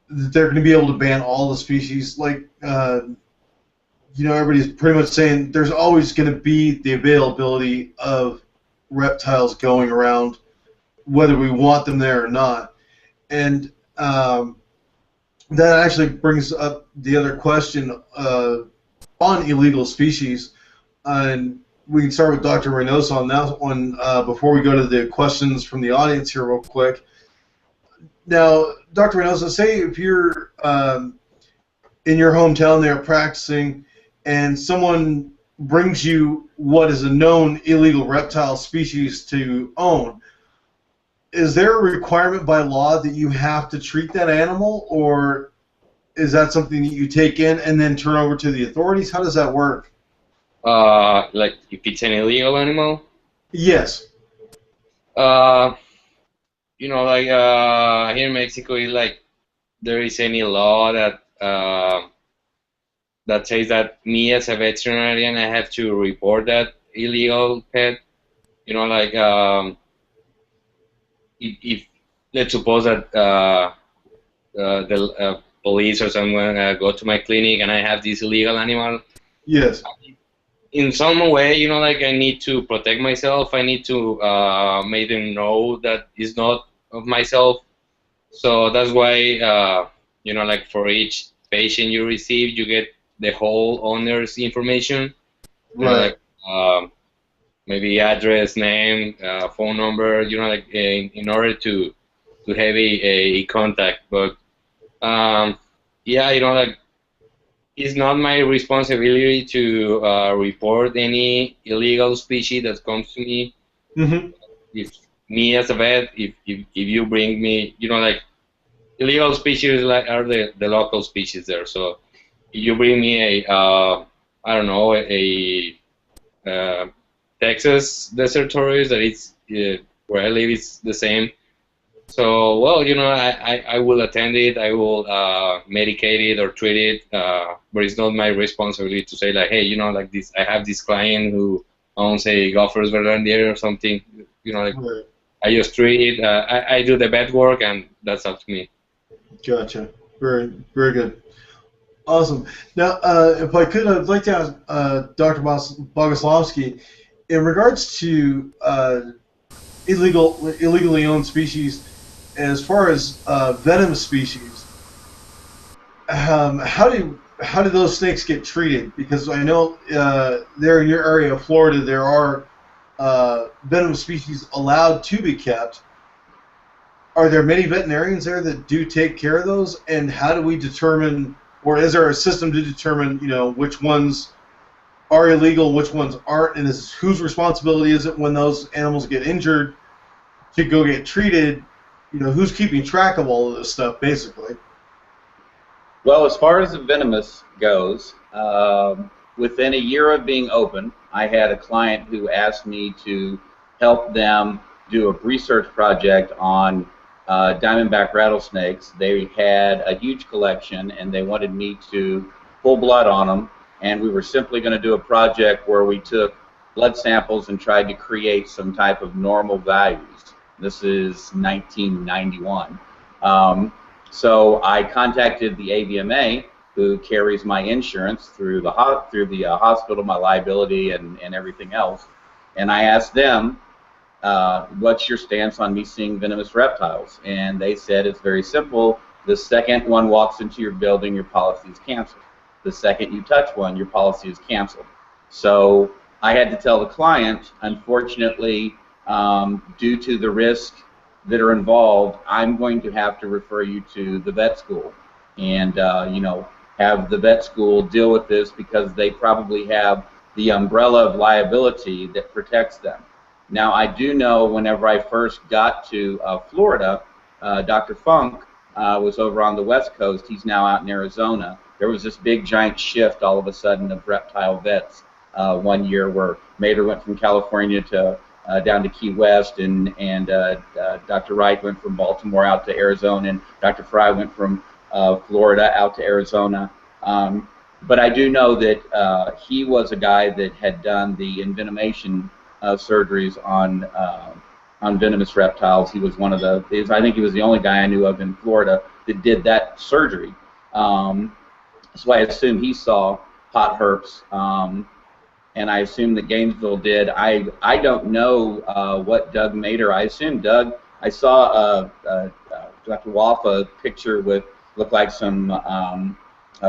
they're going to be able to ban all the species. Like, everybody's pretty much saying there's always going to be the availability of reptiles going around, whether we want them there or not. And that actually brings up the other question on illegal species. And we can start with Dr. Reinoso on that one before we go to the questions from the audience here real quick. Now, Dr. Reinoso, say if you're in your hometown there practicing and someone brings you what is a known illegal reptile species to own, is there a requirement by law that you have to treat that animal, or is that something that you take in and then turn over to the authorities? How does that work? Like if it's an illegal animal? Yes. Here in Mexico, it's like there is any law that that says that me as a veterinarian, I have to report that illegal pet. If let's suppose that the police or someone go to my clinic and I have this illegal animal. Yes. In some way, I need to protect myself. I need to make them know that it's not of myself. So that's why, for each patient you receive, you get the whole owner's information. Right. Maybe address, name, phone number, in order to have a contact. But, it's not my responsibility to report any illegal species that comes to me. Mm-hmm. If me as a vet, if you bring me, illegal species are the local species there. So if you bring me a Texas desert tortoise that it's where I live is the same. So, well, I will attend it, I will medicate it or treat it, but it's not my responsibility to say, like, hey, like this, I have this client who owns a golfer's verlander or something, Right. I just treat it, I do the vet work, and that's up to me. Gotcha. Very, very good. Awesome. Now, if I could, I'd like to ask Dr. Bogoslavsky, in regards to illegally owned species, as far as venomous species, how do those snakes get treated? Because I know there in your area of Florida there are venomous species allowed to be kept. Are there many veterinarians there that do take care of those? And how do we determine, or is there a system to determine, which ones are illegal, which ones aren't, and whose responsibility is it when those animals get injured to go get treated? Who's keeping track of all of this stuff, basically? Well, as far as the venomous goes, within a year of being open, I had a client who asked me to help them do a research project on diamondback rattlesnakes. They had a huge collection, and they wanted me to pull blood on them, and we were simply going to do a project where we took blood samples and tried to create some type of normal values. This is 1991. So I contacted the AVMA, who carries my insurance through the hospital, my liability, and everything else. And I asked them, what's your stance on me seeing venomous reptiles? And they said it's very simple. The second one walks into your building, your policy is canceled. The second you touch one, your policy is canceled. So I had to tell the client, unfortunately, due to the risk that are involved, I'm going to have to refer you to the vet school and, you know, have the vet school deal with this because they probably have the umbrella of liability that protects them. Now, I do know whenever I first got to Florida, Dr. Funk was over on the West Coast. He's now out in Arizona. There was this big giant shift all of a sudden of reptile vets one year where Mater went from California to down to Key West, and Dr. Wright went from Baltimore out to Arizona, and Dr. Fry went from Florida out to Arizona. But I do know that he was a guy that had done the envenomation surgeries on venomous reptiles. He was one of the, I think he was the only guy I knew of in Florida that did that surgery. So I assume he saw hot herps, and I assume that Gainesville did. I don't know what Doug Mater. I assume Doug. I saw Dr. Waffa picture with looked like some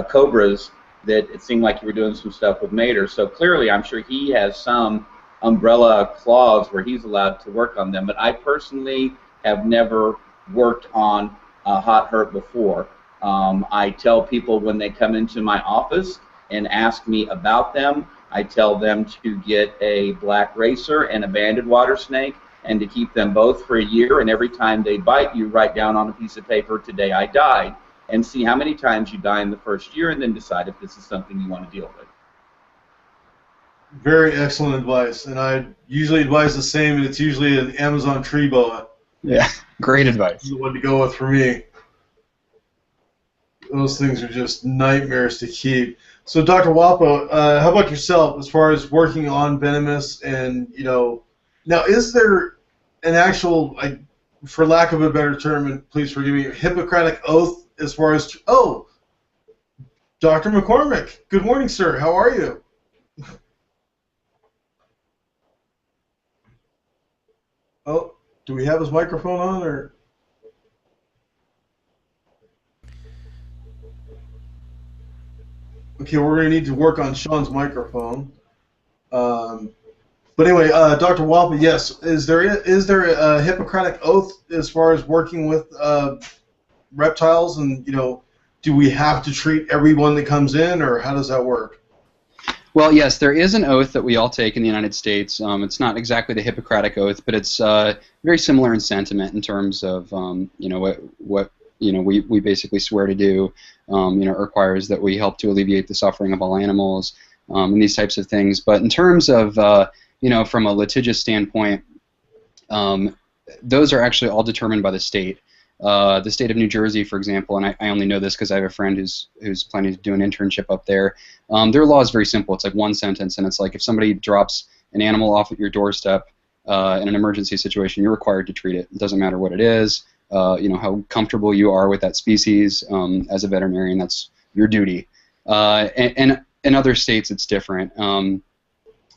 cobras that it seemed like you were doing some stuff with Mater. So clearly, I'm sure he has some umbrella clause where he's allowed to work on them. But I personally have never worked on a hot herp before. I tell people when they come into my office and ask me about them, I tell them to get a black racer and a banded water snake and to keep them both for a year, and every time they bite, you write down on a piece of paper, "Today I died," and see how many times you die in the first year, and then decide if this is something you want to deal with. Very excellent advice, and I usually advise the same, and it's usually an Amazon tree boa. Yeah, great advice. The one to go with for me. Those things are just nightmares to keep. So, Dr. Wappo, how about yourself as far as working on venomous and, you know, now is there an actual, for lack of a better term, and please forgive me, Hippocratic oath as far as, oh, Dr. McCormick, good morning, sir. How are you? Oh, do we have his microphone on, or? Okay, we're going to need to work on Sean's microphone. But anyway, Dr. Wappa, yes, is there a Hippocratic oath as far as working with reptiles, and, you know, do we have to treat everyone that comes in, or how does that work? Well, yes, there is an oath that we all take in the United States. It's not exactly the Hippocratic oath, but it's very similar in sentiment in terms of you know, what you know, we basically swear to do. You know, it requires that we help to alleviate the suffering of all animals and these types of things. But in terms of you know, from a litigious standpoint, those are actually all determined by the state. The state of New Jersey, for example, and I only know this because I have a friend who's planning to do an internship up there. Their law is very simple. It's like one sentence, and it's like if somebody drops an animal off at your doorstep in an emergency situation, you're required to treat it. It doesn't matter what it is. You know, how comfortable you are with that species. As a veterinarian, that's your duty. And in other states, it's different.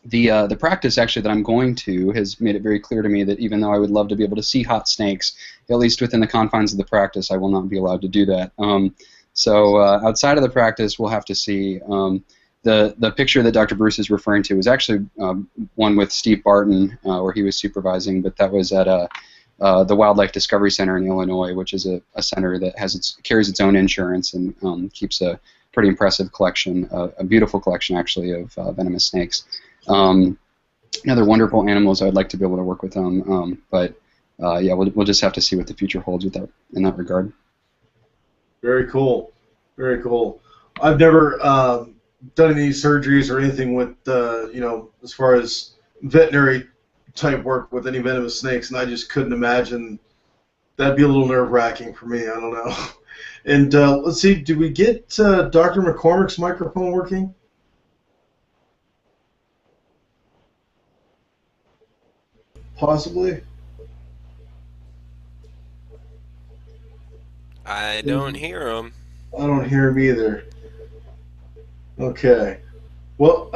The practice actually that I'm going to has made it very clear to me that even though I would love to be able to see hot snakes, at least within the confines of the practice, I will not be allowed to do that. So outside of the practice, we'll have to see. The picture that Dr. Bruce is referring to is actually one with Steve Barton, where he was supervising, but that was at the Wildlife Discovery Center in Illinois, which is a center that carries its own insurance and keeps a pretty impressive collection, a beautiful collection actually of venomous snakes. Other wonderful animals. I'd like to be able to work with them, but yeah, we'll just have to see what the future holds with that in that regard. Very cool, very cool. I've never done any surgeries or anything with you know, as far as veterinary type work with any venomous snakes, and I just couldn't imagine. That'd be a little nerve-wracking for me. I don't know. And let's see, did we get Dr. McCormick's microphone working? Possibly. I don't hear him. I don't hear him either. Okay. Well,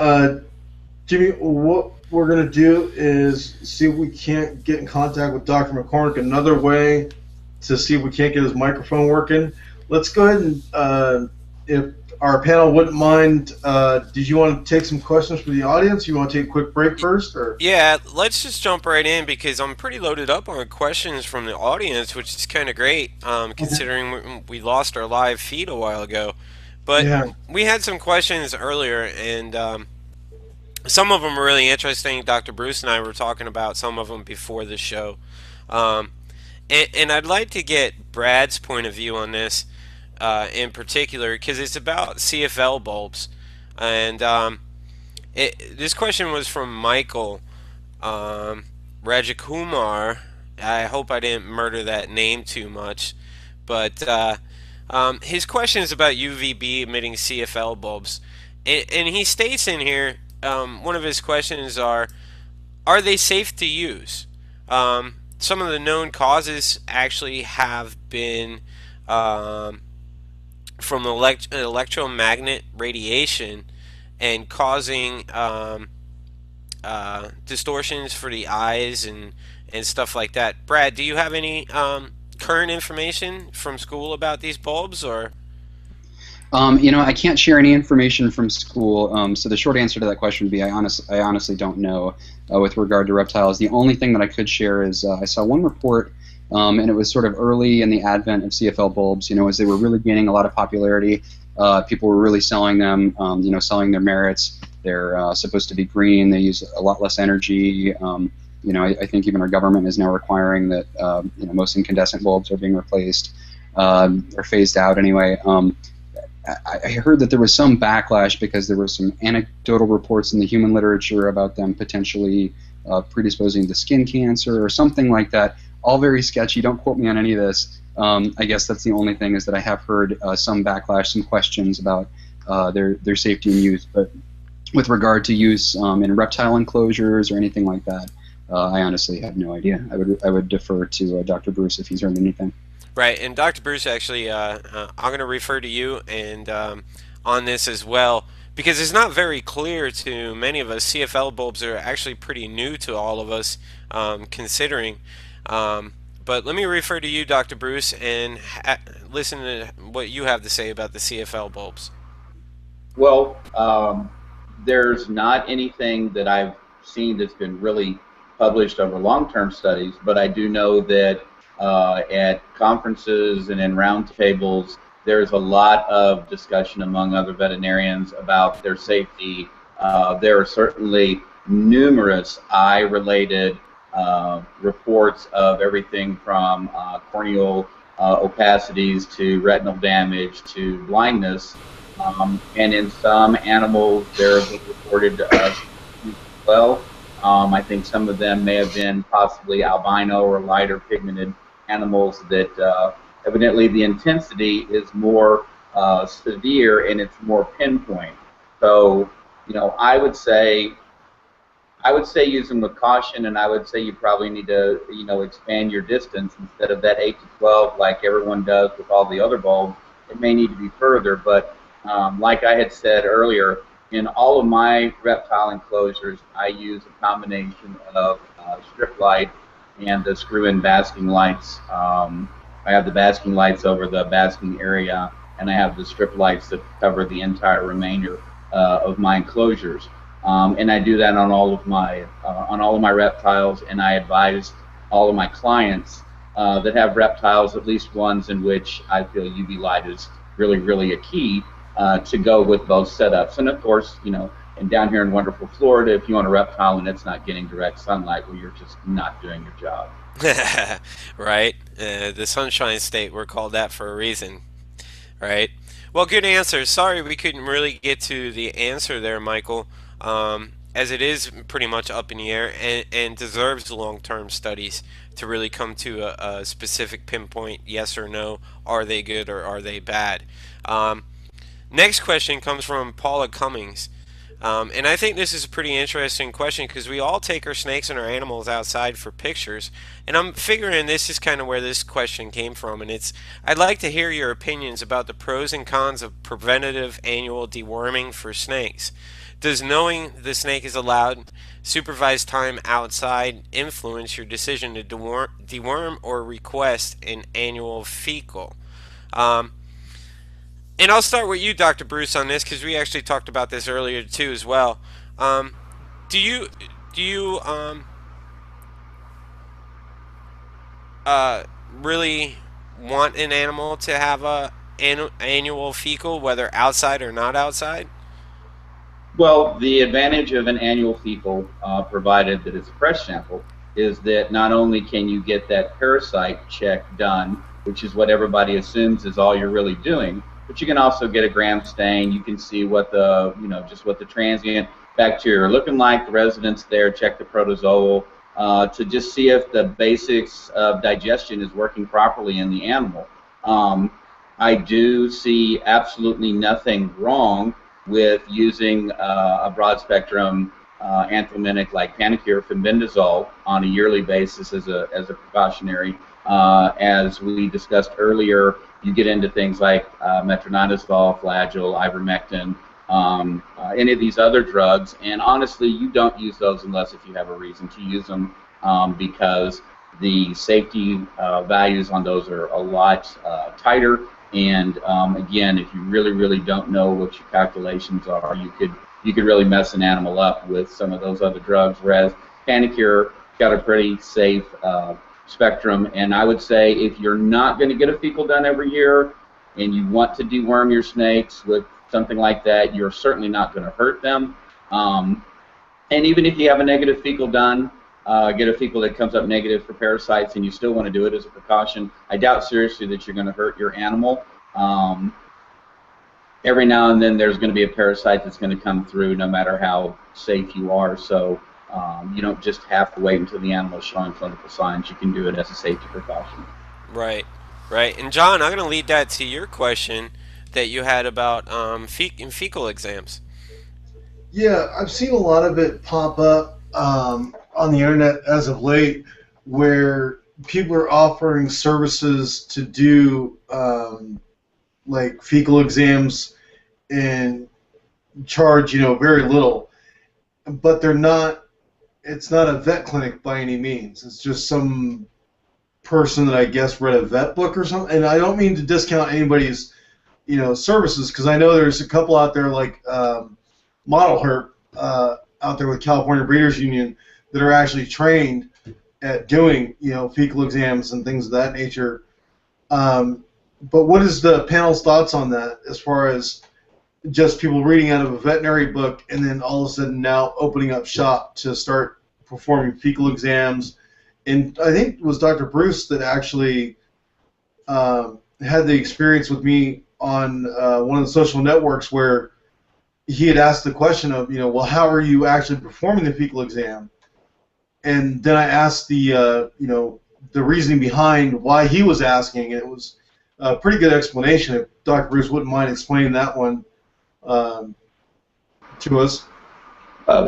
Jimmy, what we're going to do is see if we can't get in contact with Dr. McCormick another way to see if we can't get his microphone working. Let's go ahead and, if our panel wouldn't mind, did you want to take some questions from the audience? You want to take a quick break first? Or? Yeah, let's just jump right in because I'm pretty loaded up on questions from the audience, which is kind of great considering we lost our live feed a while ago. But we had some questions earlier, and some of them are really interesting. Dr. Bruce and I were talking about some of them before the show. And I'd like to get Brad's point of view on this in particular because it's about CFL bulbs. And this question was from Michael Rajakumar. I hope I didn't murder that name too much. But his question is about UVB emitting CFL bulbs. And he states in here, one of his questions are they safe to use? Some of the known causes actually have been from electromagnet radiation and causing distortions for the eyes and stuff like that. Brad, do you have any current information from school about these bulbs, or? I can't share any information from school, so the short answer to that question would be I honestly don't know with regard to reptiles. The only thing that I could share is I saw one report, and it was sort of early in the advent of CFL bulbs, as they were really gaining a lot of popularity. People were really selling them, selling their merits. They're supposed to be green. They use a lot less energy. I think even our government is now requiring that most incandescent bulbs are being replaced or phased out anyway. I heard that there was some backlash because there were some anecdotal reports in the human literature about them potentially predisposing to skin cancer or something like that. All very sketchy. Don't quote me on any of this. I guess that's the only thing is that I have heard some backlash, some questions about their safety and use. But with regard to use in reptile enclosures or anything like that, I honestly have no idea. I would defer to Dr. Bruce if he's heard anything. Right, and Dr. Bruce, actually, I'm going to refer to you and on this as well, because it's not very clear to many of us. CFL bulbs are actually pretty new to all of us, considering. But let me refer to you, Dr. Bruce, and listen to what you have to say about the CFL bulbs. Well, there's not anything that I've seen that's been really published over long-term studies, but I do know that at conferences and in roundtables, there's a lot of discussion among other veterinarians about their safety. There are certainly numerous eye-related reports of everything from corneal opacities to retinal damage to blindness. And in some animals, there have been reported as well. I think some of them may have been possibly albino or lighter pigmented animals that evidently the intensity is more severe and it's more pinpoint. So, I would say use them with caution, and I would say you probably need to, expand your distance instead of that 8 to 12 like everyone does with all the other bulbs. It may need to be further, but like I had said earlier, in all of my reptile enclosures, I use a combination of strip light and the screw-in basking lights. I have the basking lights over the basking area, and I have the strip lights that cover the entire remainder of my enclosures. And I do that on all of my reptiles, and I advise all of my clients that have reptiles, at least ones in which I feel UV light is really, really a key to go with both setups. And of course, and down here in wonderful Florida, if you want a reptile and it's not getting direct sunlight, well, you're just not doing your job. Right. The Sunshine State, we're called that for a reason. Right. Well, good answer. Sorry we couldn't really get to the answer there, Michael, as it is pretty much up in the air and deserves long-term studies to really come to a specific pinpoint, yes or no, are they good or are they bad? Next question comes from Paula Cummings. And I think this is a pretty interesting question because we all take our snakes and our animals outside for pictures, and I'm figuring this is kind of where this question came from, and I'd like to hear your opinions about the pros and cons of preventative annual deworming for snakes. Does knowing the snake is allowed supervised time outside influence your decision to deworm or request an annual fecal? Um, and I'll start with you, Dr. Bruce, on this because we actually talked about this earlier too as well. Um, do you do you really want an animal to have a annual fecal, whether outside or not outside? Well, the advantage of an annual fecal, provided that it's a fresh sample, is that not only can you get that parasite check done, which is what everybody assumes is all you're really doing, but you can also get a gram stain. You can see what the, just what the transient bacteria are looking like, the residents there, check the protozoal, to just see if the basics of digestion is working properly in the animal. I do see absolutely nothing wrong with using a broad spectrum anthelmintic like Panacure fenbendazole on a yearly basis as a precautionary. As we discussed earlier, you get into things like metronidazole, Flagyl, ivermectin, any of these other drugs, and honestly, you don't use those unless if you have a reason to use them, because the safety values on those are a lot tighter. And again, if you really don't know what your calculations are, you could really mess an animal up with some of those other drugs. Whereas Panacure got a pretty safe spectrum, and I would say if you're not going to get a fecal done every year, and you want to deworm your snakes with something like that, you're certainly not going to hurt them. And even if you have a negative fecal done, get a fecal that comes up negative for parasites and you still want to do it as a precaution, I doubt seriously that you're going to hurt your animal. Every now and then there's going to be a parasite that's going to come through no matter how safe you are, so you don't just have to wait until the animal is showing clinical signs. You can do it as a safety precaution. Right. And John, I'm going to lead that to your question that you had about fecal exams. Yeah, I've seen a lot of it pop up on the internet as of late, where people are offering services to do like fecal exams and charge very little, but they're not. It's not a vet clinic by any means. It's just some person that I guess read a vet book or something. And I don't mean to discount anybody's services, because I know there's a couple out there like Model Herp out there with California Breeders Union that are actually trained at doing fecal exams and things of that nature. But what is the panel's thoughts on that, as far as just people reading out of a veterinary book and then all of a sudden now opening up shop to start performing fecal exams? And I think it was Dr. Bruce that actually had the experience with me on one of the social networks, where he had asked the question of, well, how are you actually performing the fecal exam? And then I asked the reasoning behind why he was asking. It was a pretty good explanation. If Dr. Bruce wouldn't mind explaining that one to us.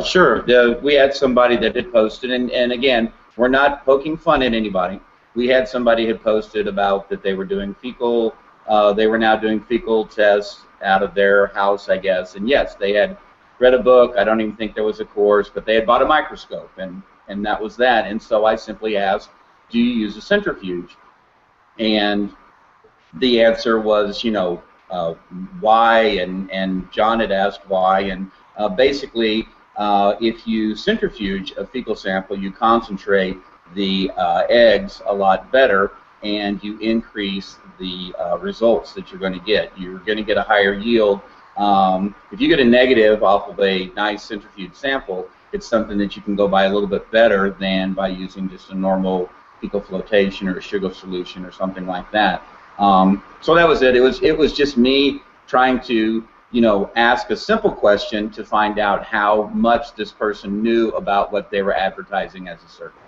Sure. We had somebody that had posted, and again, we're not poking fun at anybody. We had somebody had posted about that they were doing fecal. They were now doing fecal tests out of their house, I guess. And yes, they had read a book. I don't even think there was a course, but they had bought a microscope, and that was that. And so I simply asked, do you use a centrifuge? And the answer was, why, and John had asked why, and basically, if you centrifuge a fecal sample, you concentrate the eggs a lot better, and you increase the results that you're going to get. You're going to get a higher yield. If you get a negative off of a nice centrifuge sample, it's something that you can go by a little bit better than by using just a normal fecal flotation or a sugar solution or something like that. So that was it. It was just me trying to ask a simple question to find out how much this person knew about what they were advertising as a service.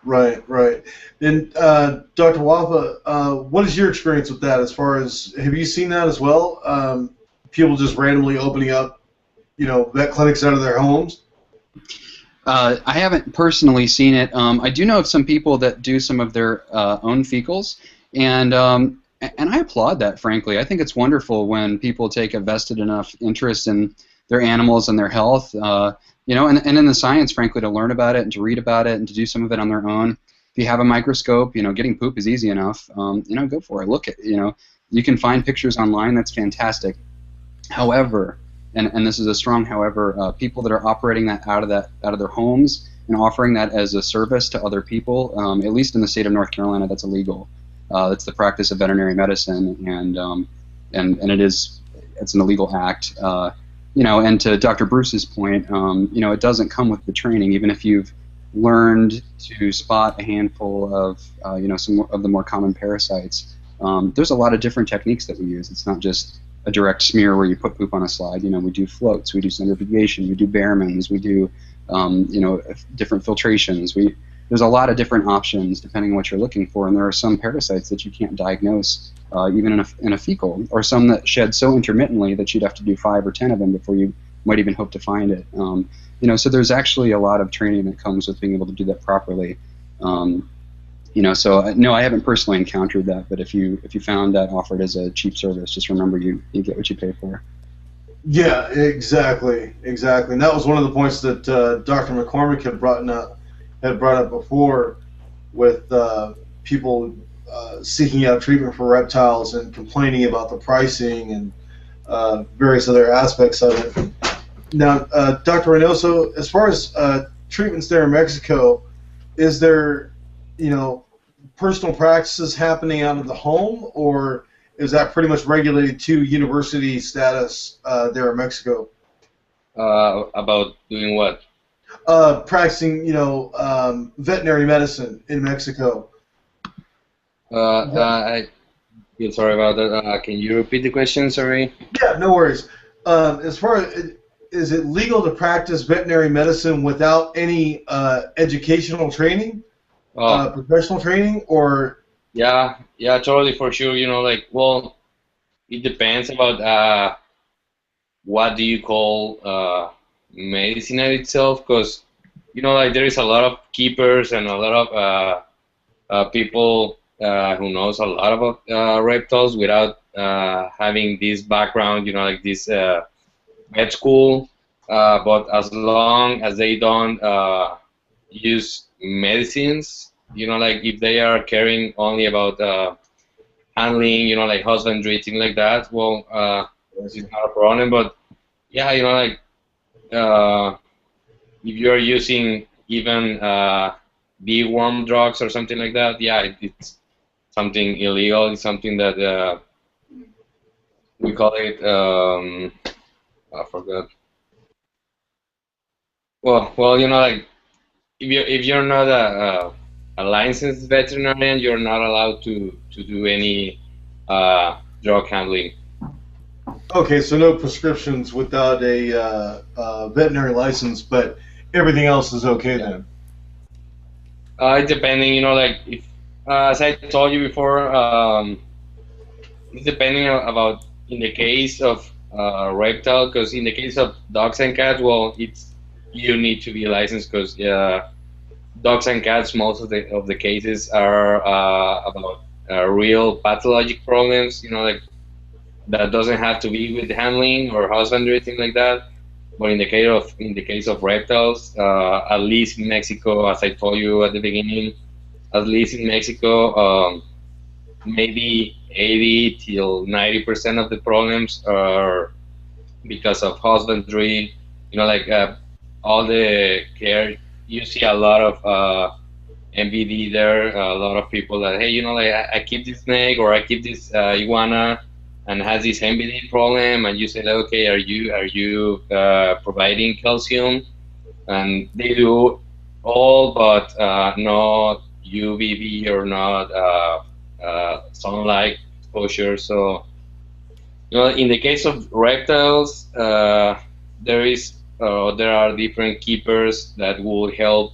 Right. And Dr. Waffa, what is your experience with that? As far as, have you seen that as well? People just randomly opening up, vet clinics out of their homes? I haven't personally seen it. I do know of some people that do some of their own fecals, and And I applaud that, frankly. I think it's wonderful when people take a vested enough interest in their animals and their health, you know, and in the science, frankly, to learn about it and to read about it and to do some of it on their own. If you have a microscope, you know, getting poop is easy enough. You know, go for it. Look at, you know, you can find pictures online. That's fantastic. However, and this is a strong however, people that are operating that out of their homes and offering that as a service to other people, at least in the state of North Carolina, that's illegal. It's the practice of veterinary medicine, and it's an illegal act. You know, and to Dr. Bruce's point, you know, it doesn't come with the training. Even if you've learned to spot a handful of, you know, some of the more common parasites, there's a lot of different techniques that we use. It's not just a direct smear where you put poop on a slide. You know, we do floats, we do centrifugation, we do Behrmans, we do, you know, different filtrations. There's a lot of different options depending on what you're looking for, and there are some parasites that you can't diagnose even in a fecal, or some that shed so intermittently that you'd have to do 5 or 10 of them before you might even hope to find it. You know, so there's actually a lot of training that comes with being able to do that properly. You know, so no, I haven't personally encountered that, but if you found that offered as a cheap service, just remember you get what you pay for. Yeah, exactly. And that was one of the points that Dr. McCormick had brought up before, with people seeking out treatment for reptiles and complaining about the pricing and various other aspects of it. Now, Dr. Reinoso, as far as treatments there in Mexico, is there, you know, personal practices happening out of the home, or is that pretty much regulated to university status there in Mexico? About doing what? Practicing, you know, veterinary medicine in Mexico. I feel sorry about that. Can you repeat the question? Sorry. Yeah, no worries. As far as, is it legal to practice veterinary medicine without any educational training, professional training, or? Yeah, totally, for sure. You know, like, well, it depends about what do you call medicine itself, because, you know, like, there is a lot of keepers and a lot of people who knows a lot about reptiles without having this background, you know, like this vet school, but as long as they don't use medicines, you know, like, if they are caring only about handling, you know, like husbandry, things like that, well, this is not a problem. But yeah, you know, like, if you are using even bee worm drugs or something like that, yeah, it's something illegal. It's something that we call it, I forgot. Well, you know, like, if you're not a licensed veterinarian, you're not allowed to do any drug handling. Okay, so no prescriptions without a veterinary license, but everything else is okay then. Depending, you know, like, if as I told you before, it's depending about in the case of reptile, because in the case of dogs and cats, well, you need to be licensed, because dogs and cats, most of the cases are about real pathologic problems, you know, like, that doesn't have to be with handling or husbandry, thing like that. But in the case of reptiles, at least in Mexico, as I told you at the beginning, at least in Mexico, maybe 80 till 90% of the problems are because of husbandry. You know, like, all the care. You see a lot of MVD there. A lot of people that, hey, you know, like, I keep this snake or I keep this iguana and has this MVD problem, and you say, like, okay, are you providing calcium? And they do all, but not UVB or not sunlight exposure. So, you know, in the case of reptiles, there are different keepers that will help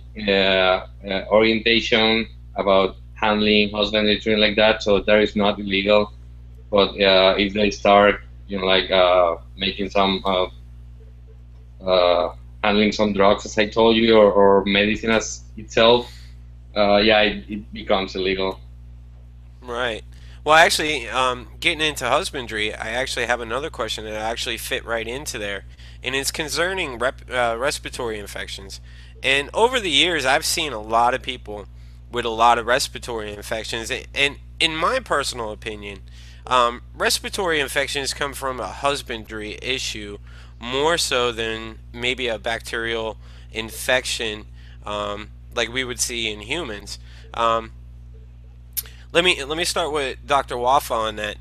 orientation about handling, husbandry, things like that. So that is not illegal. But if they start, you know, like, making some handling some drugs, as I told you, or medicine as itself, yeah, it becomes illegal. Right. Well, actually, getting into husbandry, I actually have another question that actually fit right into there, and it's concerning respiratory infections. And over the years, I've seen a lot of people with a lot of respiratory infections, and in my personal opinion, respiratory infections come from a husbandry issue more so than maybe a bacterial infection like we would see in humans. Um, let me start with Dr. Waffa on that.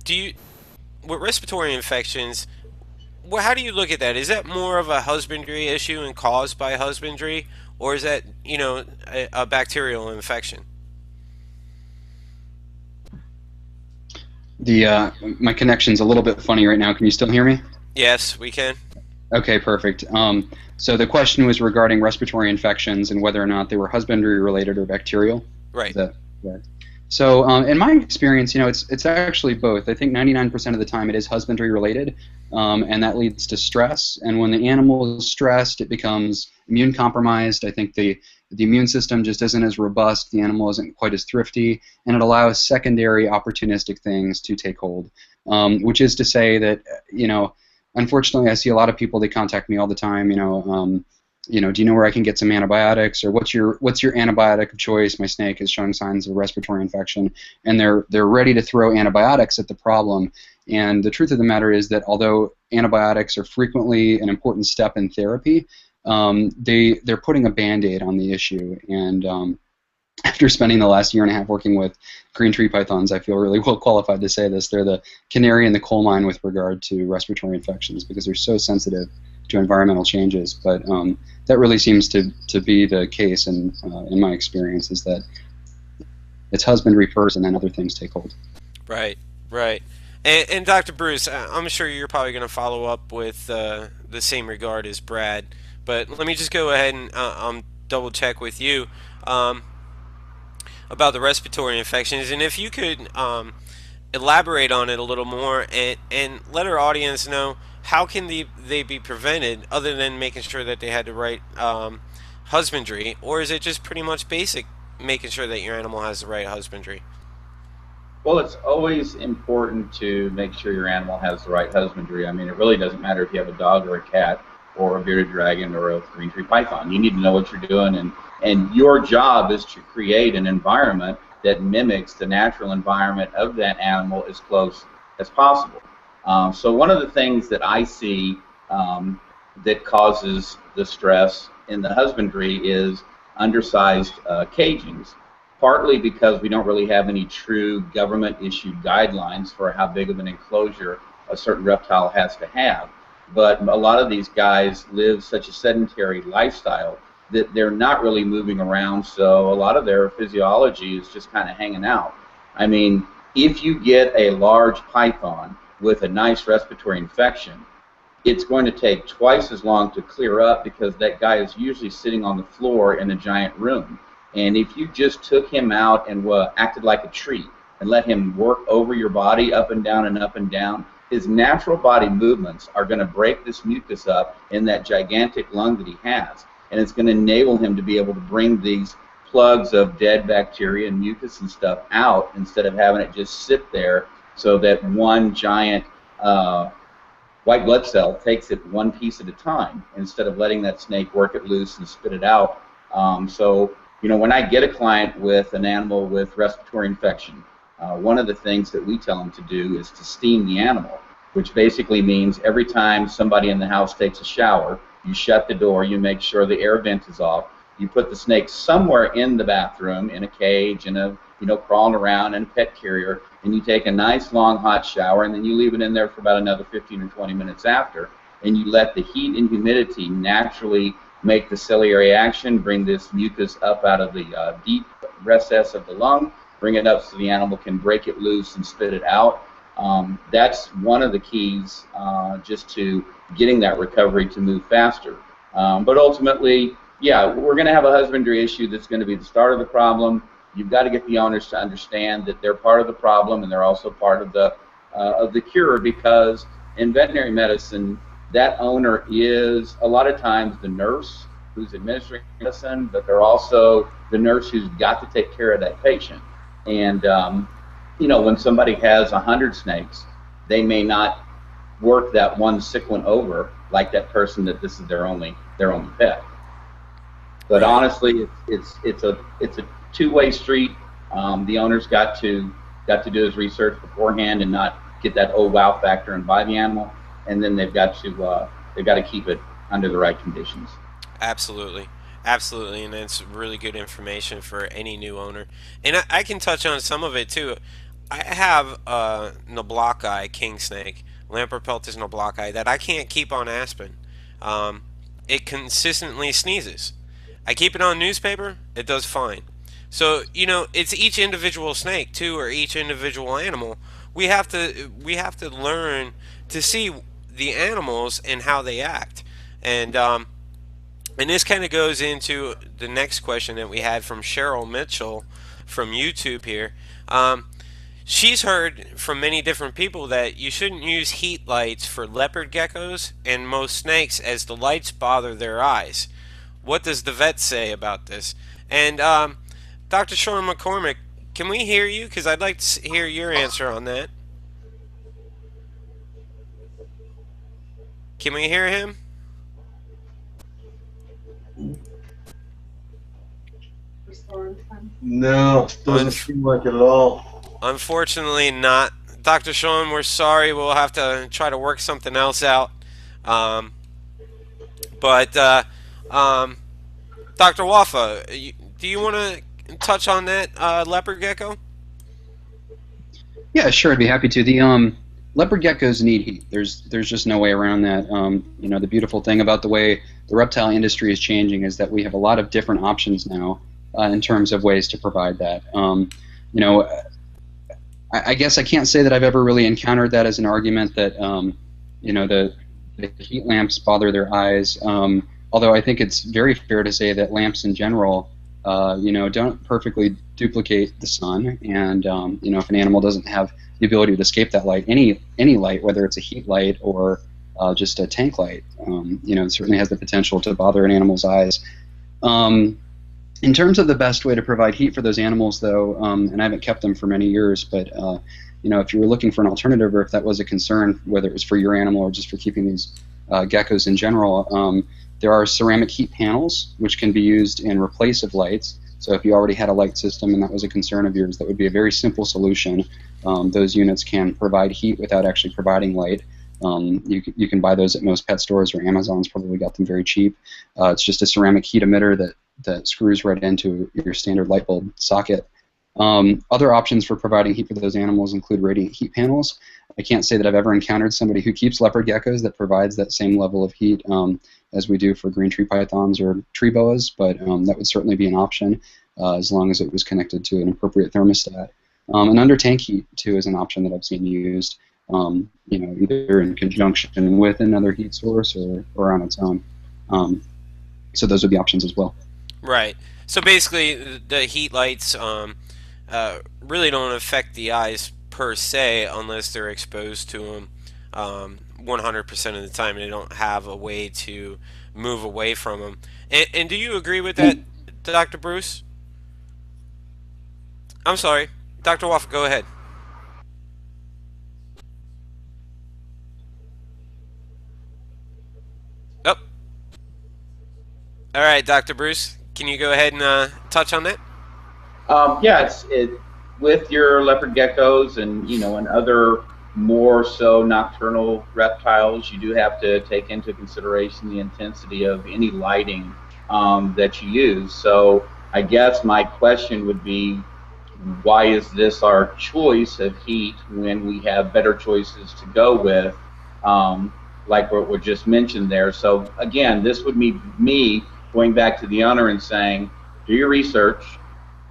Do you with respiratory infections? Well, how do you look at that? Is that more of a husbandry issue and caused by husbandry, or is that a bacterial infection? The my connection's a little bit funny right now. Can you still hear me? Yes, we can. Okay, perfect. So the question was regarding respiratory infections and whether or not they were husbandry related or bacterial. Right. Is that correct? So in my experience, it's actually both. I think 99% of the time it is husbandry related, and that leads to stress. And when the animal is stressed, it becomes immune compromised. I think the immune system just isn't as robust. The animal isn't quite as thrifty, and it allows secondary opportunistic things to take hold. Which is to say that unfortunately, I see a lot of people. They contact me all the time. Do you know where I can get some antibiotics, or what's your antibiotic of choice? My snake is showing signs of a respiratory infection, and they're ready to throw antibiotics at the problem. And the truth of the matter is that although antibiotics are frequently an important step in therapy, they're putting a Band-Aid on the issue. And after spending the last year and a half working with green tree pythons, I feel really well qualified to say this. They're the canary in the coal mine with regard to respiratory infections because they're so sensitive to environmental changes. But that really seems to be the case in my experience, is that it's husbandry first and then other things take hold. Right, right. And Dr. Bruce, I'm sure you're probably going to follow up with the same regard as Brad, but let me just go ahead and double check with you. About the respiratory infections, and if you could elaborate on it a little more and let our audience know how can they be prevented other than making sure that they had the right husbandry, or is it just pretty much basic making sure that your animal has the right husbandry? Well, it's always important to make sure your animal has the right husbandry. I mean, it really doesn't matter if you have a dog or a cat or a bearded dragon or a green tree python. You need to know what you're doing, and your job is to create an environment that mimics the natural environment of that animal as close as possible. So one of the things that I see that causes the stress in the husbandry is undersized cagings, partly because we don't really have any true government-issued guidelines for how big of an enclosure a certain reptile has to have. But a lot of these guys live such a sedentary lifestyle that they're not really moving around, so a lot of their physiology is just kind of hanging out. I mean, if you get a large python with a nice respiratory infection, it's going to take twice as long to clear up because that guy is usually sitting on the floor in a giant room. And if you just took him out and acted like a tree and let him work over your body up and down and up and down, his natural body movements are going to break this mucus up in that gigantic lung that he has. And it's going to enable him to be able to bring these plugs of dead bacteria and mucus and stuff out instead of having it just sit there so that one giant white blood cell takes it one piece at a time instead of letting that snake work it loose and spit it out. So, when I get a client with an animal with respiratory infection, one of the things that we tell them to do is to steam the animal, which basically means every time somebody in the house takes a shower, you shut the door, you make sure the air vent is off, you put the snake somewhere in the bathroom, in a cage, in a, crawling around in a pet carrier, and you take a nice long hot shower, and then you leave it in there for about another 15 or 20 minutes after, and you let the heat and humidity naturally make the ciliary action, bring this mucus up out of the deep recess of the lung, bring it up so the animal can break it loose and spit it out. That's one of the keys just to getting that recovery to move faster. But ultimately, yeah, we're going to have a husbandry issue that's going to be the start of the problem. You've got to get the owners to understand that they're part of the problem and they're also part of the cure, because in veterinary medicine, that owner is a lot of times the nurse who's administering medicine, but they're also the nurse who's got to take care of that patient. And when somebody has 100 snakes, they may not work that one sick one over like that person that this is their only pet. But Right. honestly, it's a two-way street. The owner's got to do his research beforehand and not get that oh wow factor and buy the animal, and then they've got to keep it under the right conditions. Absolutely. Absolutely, and that's really good information for any new owner. And I can touch on some of it too. I have a Nablocki king snake, Lamprepeltis nablocki, that I can't keep on aspirin. Um, it consistently sneezes. I keep it on newspaper, it does fine. So, it's each individual snake too, or each individual animal. We have to learn to see the animals and how they act. And this kind of goes into the next question that we had from Cheryl Mitchell from YouTube here. She's heard from many different people that you shouldn't use heat lights for leopard geckos and most snakes, as the lights bother their eyes. What does the vet say about this? And Dr. Sean McCormick, can we hear you? Because I'd like to hear your answer on that. Can we hear him? No, doesn't seem like it at all. Unfortunately, not. Dr. Sean, we're sorry. We'll have to try to work something else out. But Dr. Waffa, do you want to touch on that leopard gecko? Yeah, sure, I'd be happy to. The leopard geckos need heat. There's just no way around that. The beautiful thing about the way the reptile industry is changing is that we have a lot of different options now in terms of ways to provide that. I guess I can't say that I've ever really encountered that as an argument that the heat lamps bother their eyes. Although I think it's very fair to say that lamps in general, don't perfectly duplicate the sun, and if an animal doesn't have the ability to escape that light, any light, whether it's a heat light or just a tank light, it certainly has the potential to bother an animal's eyes. In terms of the best way to provide heat for those animals, though, and I haven't kept them for many years, but if you were looking for an alternative, or if that was a concern, whether it was for your animal or just for keeping these geckos in general, there are ceramic heat panels which can be used in replace of lights. So if you already had a light system and that was a concern of yours, that would be a very simple solution. Those units can provide heat without actually providing light. You can buy those at most pet stores, or Amazon's probably got them very cheap. It's just a ceramic heat emitter that screws right into your standard light bulb socket. Other options for providing heat for those animals include radiant heat panels. I can't say that I've ever encountered somebody who keeps leopard geckos that provides that same level of heat as we do for green tree pythons or tree boas, but that would certainly be an option as long as it was connected to an appropriate thermostat. And under tank heat, too, is an option that I've seen used, either in conjunction with another heat source or on its own. So those would be options as well. Right. So basically, the heat lights really don't affect the eyes per se unless they're exposed to them 100% of the time. They don't have a way to move away from them. And do you agree with that, Dr. Bruce? I'm sorry. Dr. Waffa, go ahead. Oh. All right, Dr. Bruce, can you go ahead and touch on that? Yeah, with your leopard geckos and and other more so nocturnal reptiles, you do have to take into consideration the intensity of any lighting that you use. So I guess my question would be, why is this our choice of heat when we have better choices to go with, like what was just mentioned there? So again, this would be me going back to the owner and saying, do your research,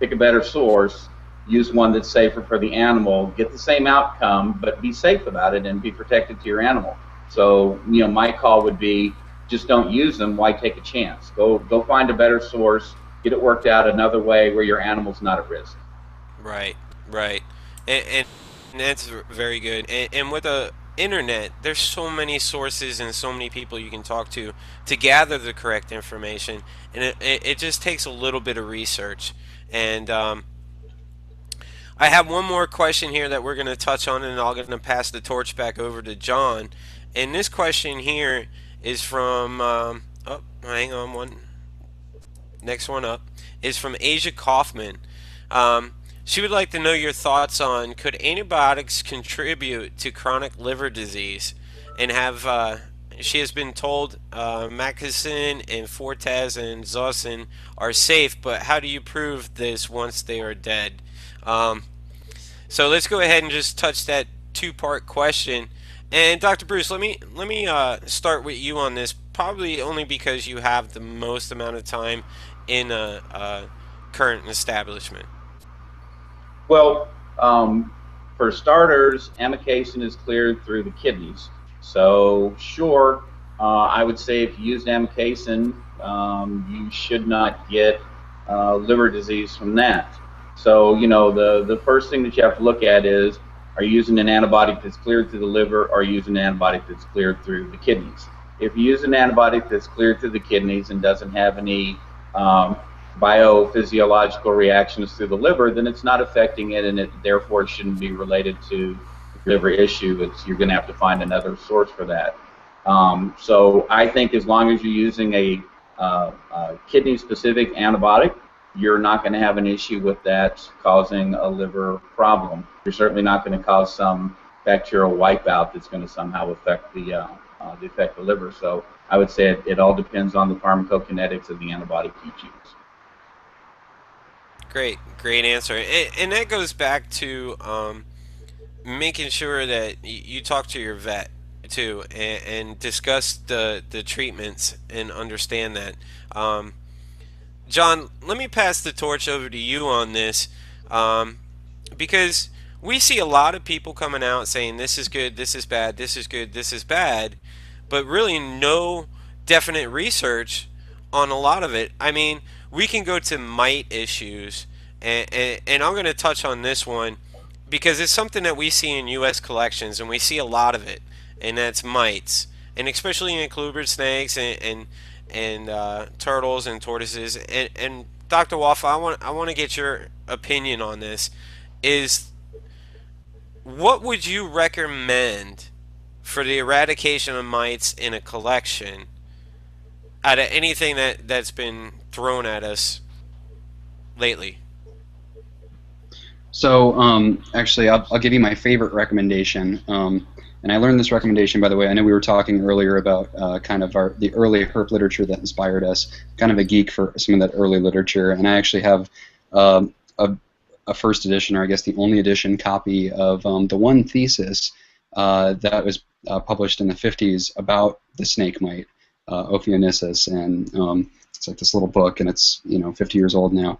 pick a better source, use one that's safer for the animal, get the same outcome, but be safe about it and be protected to your animal. So my call would be, just don't use them. Why take a chance? Go find a better source, get it worked out another way where your animal's not at risk. Right, right, and that's very good. And with the internet, there's so many sources and so many people you can talk to gather the correct information, and it just takes a little bit of research. And I have one more question here that we're going to touch on, and I'm going to pass the torch back over to John. And this question here is from, oh, hang on, next one up, is from Asia Kaufman. She would like to know your thoughts on, could antibiotics contribute to chronic liver disease? And she has been told Macacin and Fortez and Zosyn are safe, but how do you prove this once they are dead? So let's go ahead and just touch that two-part question. And Dr. Bruce, let me start with you on this, probably only because you have the most amount of time in a current establishment. Well, for starters, amikacin is cleared through the kidneys. So sure, I would say if you use amikacin, you should not get liver disease from that. So, you know, the first thing that you have to look at is, are you using an antibiotic that's cleared through the liver, or are you using an antibiotic that's cleared through the kidneys? If you use an antibiotic that's cleared through the kidneys and doesn't have any biophysiological reactions through the liver, then it's not affecting it, and it therefore shouldn't be related to liver issue. You're going to have to find another source for that. So I think as long as you're using a kidney-specific antibiotic, you're not going to have an issue with that causing a liver problem. You're certainly not going to cause some bacterial wipeout that's going to somehow affect the liver. So I would say it all depends on the pharmacokinetics of the antibiotic you choose. Great answer. And that goes back to making sure that you talk to your vet too, and discuss the treatments and understand that. John, let me pass the torch over to you on this, because we see a lot of people coming out saying this is good, this is bad, this is good, this is bad, but really no definite research on a lot of it. I mean, we can go to mite issues, and I'm going to touch on this one because it's something that we see in U.S. collections, and we see a lot of it, and that's mites, and especially in included snakes and turtles and tortoises. And Dr. Waffa, I want to get your opinion on this. Is what would you recommend for the eradication of mites in a collection out of anything that's been thrown at us lately? So actually, I'll give you my favorite recommendation. And I learned this recommendation, by the way. I know we were talking earlier about kind of the early herp literature that inspired us. Kind of a geek for some of that early literature, and I actually have a first edition, or I guess the only edition copy of the one thesis that was published in the 50s about the snake mite, Ophionissus, and it's like this little book, and it's 50 years old now.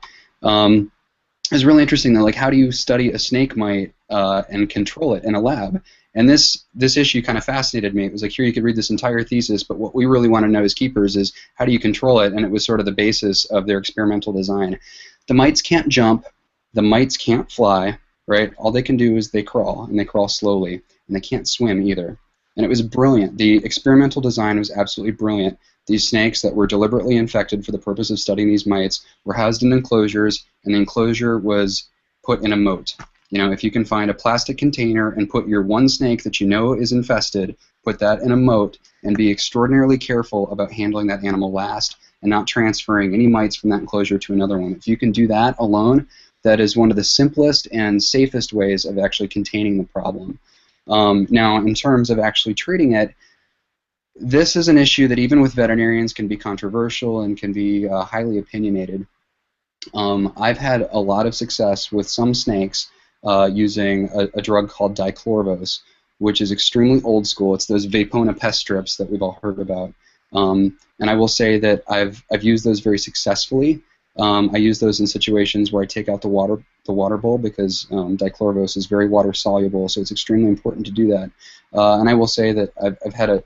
It's really interesting though, like how do you study a snake mite and control it in a lab? And this issue kind of fascinated me. It was like, here you could read this entire thesis, but what we really want to know as keepers is how do you control it? And it was sort of the basis of their experimental design. The mites can't jump, the mites can't fly, right? All they can do is they crawl, and they crawl slowly, and they can't swim either. And it was brilliant. The experimental design was absolutely brilliant. These snakes that were deliberately infected for the purpose of studying these mites were housed in enclosures, and the enclosure was put in a moat. If you can find a plastic container and put your one snake that you know is infested, put that in a moat, and be extraordinarily careful about handling that animal last and not transferring any mites from that enclosure to another one. If you can do that alone, that is one of the simplest and safest ways of actually containing the problem. Now, in terms of actually treating it, this is an issue that even with veterinarians can be controversial and can be highly opinionated. I've had a lot of success with some snakes using a drug called dichlorvos, which is extremely old school. It's those Vapona pest strips that we've all heard about. And I will say that I've used those very successfully. I use those in situations where I take out the water bowl because dichlorvos is very water soluble, so it's extremely important to do that. And I will say that I've had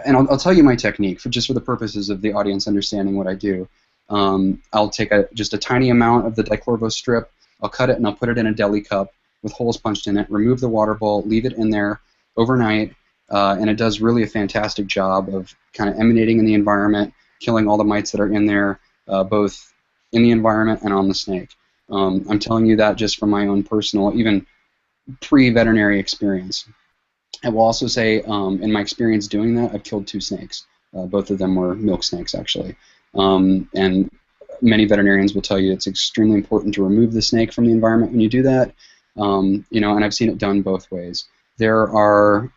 and I'll tell you my technique just for the purposes of the audience understanding what I do. I'll take just a tiny amount of the dichlorvos strip, I'll cut it and I'll put it in a deli cup with holes punched in it, remove the water bowl, leave it in there overnight, and it does really a fantastic job of kind of emanating in the environment, killing all the mites that are in there, both in the environment and on the snake. I'm telling you that just from my own personal, even pre-veterinary experience. I will also say, in my experience doing that, I've killed 2 snakes. Both of them were milk snakes, actually. And many veterinarians will tell you it's extremely important to remove the snake from the environment when you do that. You know, and I've seen it done both ways. There are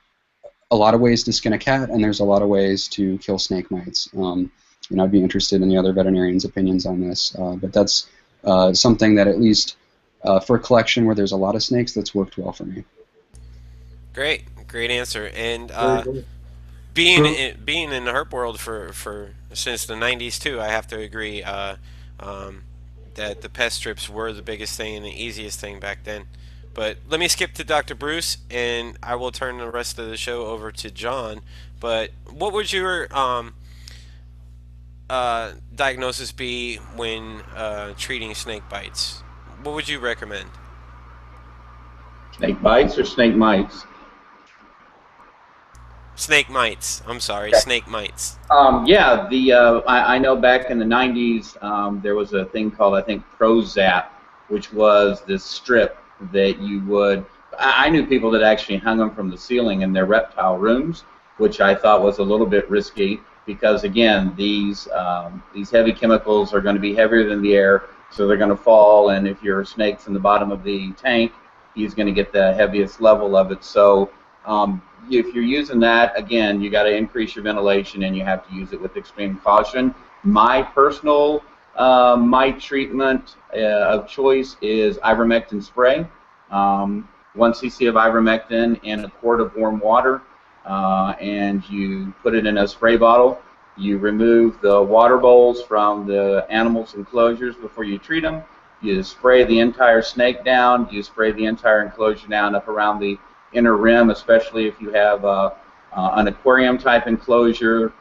a lot of ways to skin a cat, and there's a lot of ways to kill snake mites. And I'd be interested in the other veterinarians' opinions on this. But that's something that, at least for a collection where there's a lot of snakes, that's worked well for me. Great answer. And Very being cool. being in the herp world for since the 90s too, I have to agree that the pest strips were the biggest thing and the easiest thing back then. But let me skip to Dr. Bruce, and I will turn the rest of the show over to John. But what would your diagnosis be when treating snake bites? What would you recommend? Snake bites or snake mites? Snake mites. I'm sorry, snake mites. Yeah, I know back in the 90s there was a thing called, I think, Prozac, which was this strip that you would. I knew people that actually hung them from the ceiling in their reptile rooms, which I thought was a little bit risky because, again, these heavy chemicals are going to be heavier than the air, so they're going to fall. And if your snake's in the bottom of the tank, he's going to get the heaviest level of it. So if you're using that, again, you got to increase your ventilation and you have to use it with extreme caution. My personal mite treatment of choice is ivermectin spray. 1 cc of ivermectin in a quart of warm water, and you put it in a spray bottle. You remove the water bowls from the animals' enclosures before you treat them. You spray the entire snake down. You spray the entire enclosure down up around the inner rim, especially if you have an aquarium type enclosure,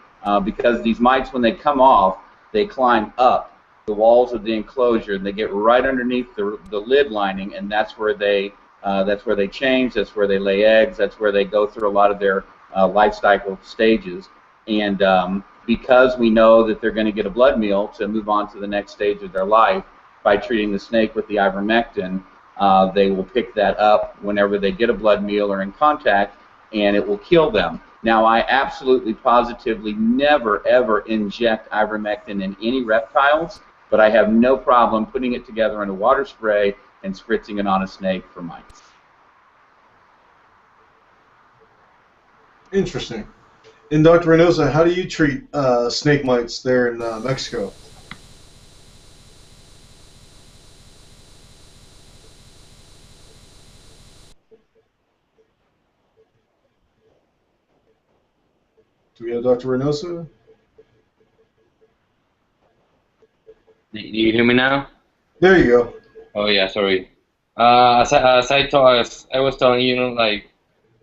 because these mites, when they come off, they climb up the walls of the enclosure and they get right underneath the lid lining, and that's where they change, that's where they lay eggs, that's where they go through a lot of their life cycle stages. And because we know that they're going to get a blood meal to move on to the next stage of their life, by treating the snake with the ivermectin, they will pick that up whenever they get a blood meal or in contact, and it will kill them. Now, I absolutely positively never ever inject ivermectin in any reptiles, but I have no problem putting it together in a water spray and spritzing it on a snake for mites. Interesting. And Dr. Reinoso, how do you treat snake mites there in Mexico? Do we have Dr. Reinoso? Do you hear me now? There you go. Oh yeah, sorry. As I was telling you, like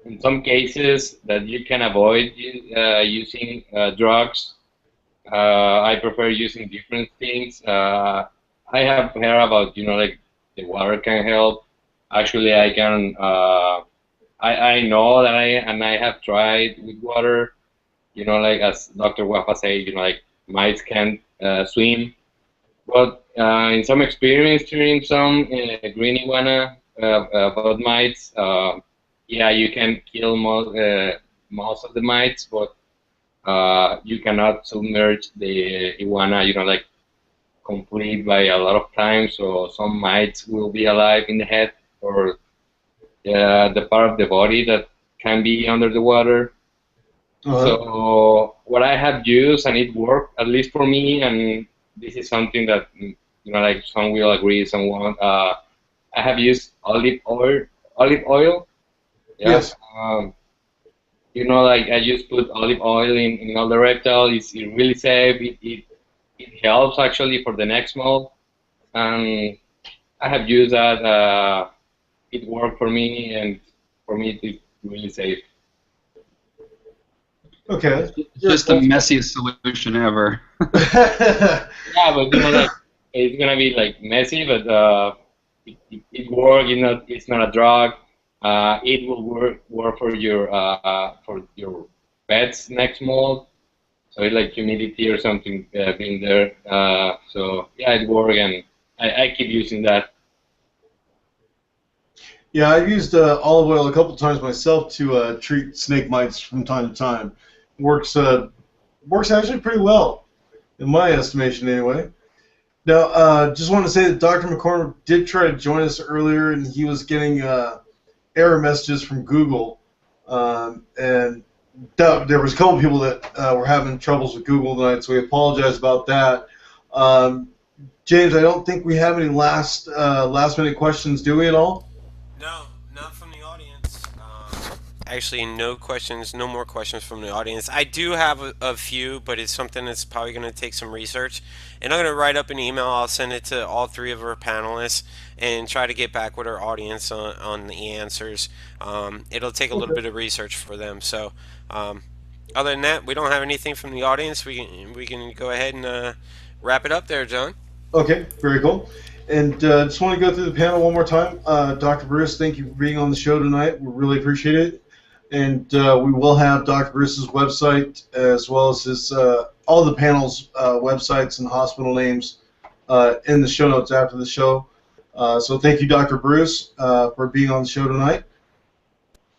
in some cases that you can avoid using drugs. I prefer using different things. I have heard about, like the water can help. Actually, I can. I know that I have tried with water. Like as Dr. Waffa said, like mites can swim. But in some experience during some green iguana about mites, yeah, you can kill most of the mites, but you cannot submerge the iguana, like complete by a lot of times. So some mites will be alive in the head or the part of the body that can be under the water. So what I have used, and it worked, at least for me, and this is something that, like some will agree, some won't. I have used olive oil. Yeah. Yes. Like I just put olive oil in all the reptiles. It's really safe. It helps actually for the neck smell. And I have used that. It worked for me, and for me it's really safe. Okay. It's just the messiest solution ever. Yeah, but like it's gonna be like messy, but it works. It's not a drug. It will work for your pet's neck mold. So it's like humidity or something being there. So yeah, it works, and I keep using that. Yeah, I've used olive oil a couple times myself to treat snake mites from time to time. Works actually pretty well, in my estimation, anyway. Now, just want to say that Dr. McCormick did try to join us earlier, and he was getting error messages from Google, and there was a couple people that were having troubles with Google tonight, so we apologize about that. James, I don't think we have any last minute questions, do we at all? No, not from the audience. Actually, no questions, no more questions from the audience. I do have a few, but it's something that's probably going to take some research. And I'm going to write up an email. I'll send it to all three of our panelists and try to get back with our audience on the answers. It'll take a little bit of research for them. So, other than that, we don't have anything from the audience. We can go ahead and wrap it up there, John. Okay, very cool. And just want to go through the panel one more time. Dr. Bruce, thank you for being on the show tonight. We really appreciate it. And we will have Dr. Bruce's website as well as his all the panel's websites and hospital names in the show notes after the show. So thank you, Dr. Bruce, for being on the show tonight.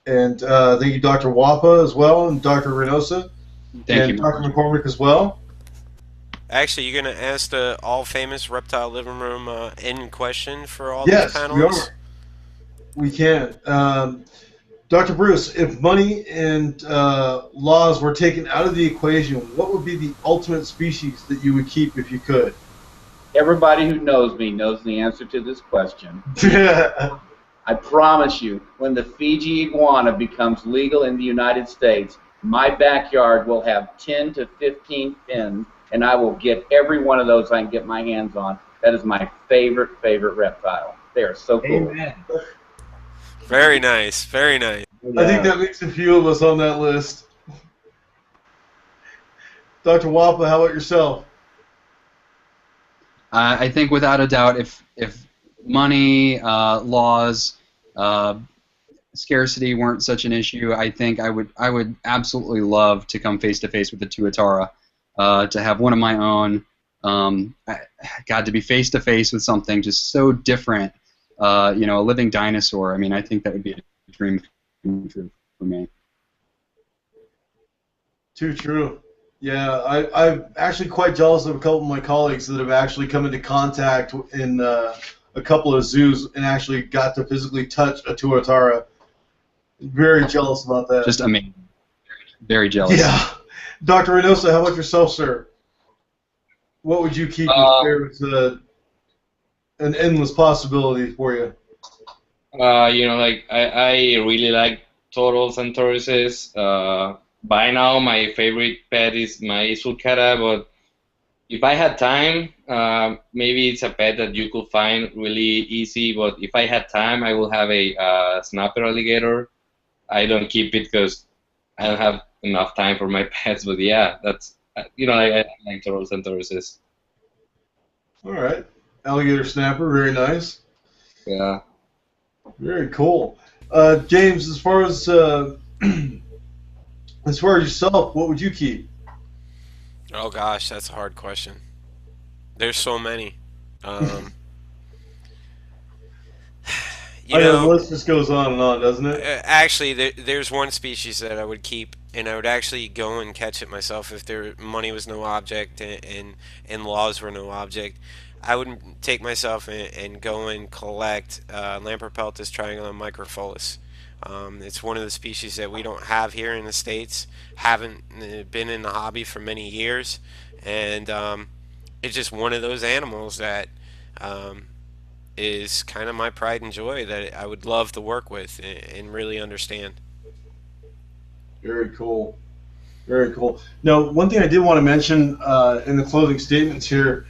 And thank you, Dr. Waffa, as well, and Dr. Reinoso. Thank you, Dr. McCormick as well. Actually, you're going to ask the all-famous Reptile Living Room in question for all Yes, these panelists? Yes, we can. Dr. Bruce, if money and laws were taken out of the equation, what would be the ultimate species that you would keep if you could? Everybody who knows me knows the answer to this question. I promise you, when the Fiji iguana becomes legal in the United States, my backyard will have 10 to 15 pins, and I will get every one of those I can get my hands on. That is my favorite reptile. They are so cool. Amen. Very nice, very nice. I think that makes a few of us on that list. Dr. Wappa, how about yourself? I think without a doubt, if money, laws, scarcity weren't such an issue, I think I would absolutely love to come face to face with the tuatara, to have one of my own. God, to be face to face with something just so different, a living dinosaur. I mean, I think that would be a dream come true for me. Too true. Yeah, I'm actually quite jealous of a couple of my colleagues that have actually come into contact in a couple of zoos and actually got to physically touch a tuatara. Very jealous about that. Just amazing. Very jealous. Yeah. Dr. Reinoso, how about yourself, sir? What would you keep if there was an endless possibility for you? I really like turtles and tortoises. By now, my favorite pet is my sulcata, but if I had time, maybe it's a pet that you could find really easy, but if I had time, I will have a snapper alligator. I don't keep it because I don't have enough time for my pets, but yeah, that's, I like turtles and tortoises. All right. Alligator snapper, very nice. Yeah. Very cool. James, as far as yourself, what would you keep? Oh gosh, that's a hard question. There's so many. The list just goes on and on, doesn't it? Actually, there's one species that I would keep, and I would actually go and catch it myself if money was no object and laws were no object. I would take myself and go and collect Lamprepeltis triangulum micropholus. It's one of the species that we don't have here in the States, haven't been in the hobby for many years, and it's just one of those animals that is kind of my pride and joy that I would love to work with and really understand. Very cool. Very cool. Now, one thing I did want to mention in the closing statements here,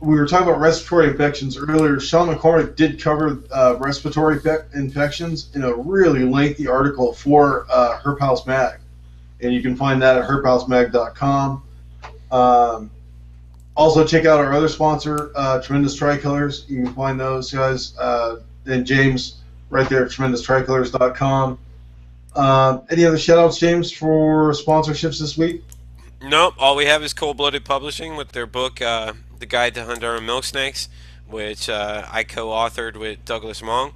we were talking about respiratory infections earlier. Sean McCormick did cover respiratory infections in a really lengthy article for Herp House Mag, and you can find that at herphousemag.com. Also, check out our other sponsor, Tremendous Tricolors. You can find those guys and James right there at tremendustricolors.com. Any other shout-outs, James, for sponsorships this week? Nope. All we have is ColdBlooded Publishing with their book, The Guide to Honduran Milk Snakes, which I co-authored with Douglas Mong.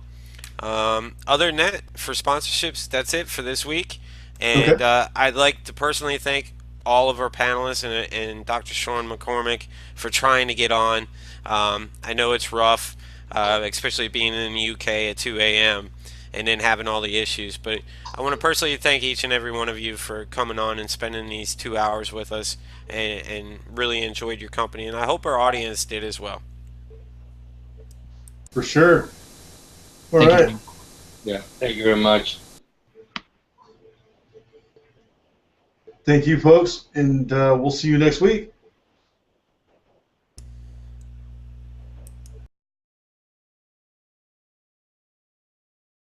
Other than that, for sponsorships, that's it for this week. And I'd like to personally thank all of our panelists and Dr. Sean McCormick for trying to get on. I know it's rough, especially being in the UK at 2 a.m. and then having all the issues. But I want to personally thank each and every one of you for coming on and spending these 2 hours with us, and really enjoyed your company. And I hope our audience did as well. For sure. All Thank right. you. Yeah, thank you very much. Thank you, folks, and we'll see you next week.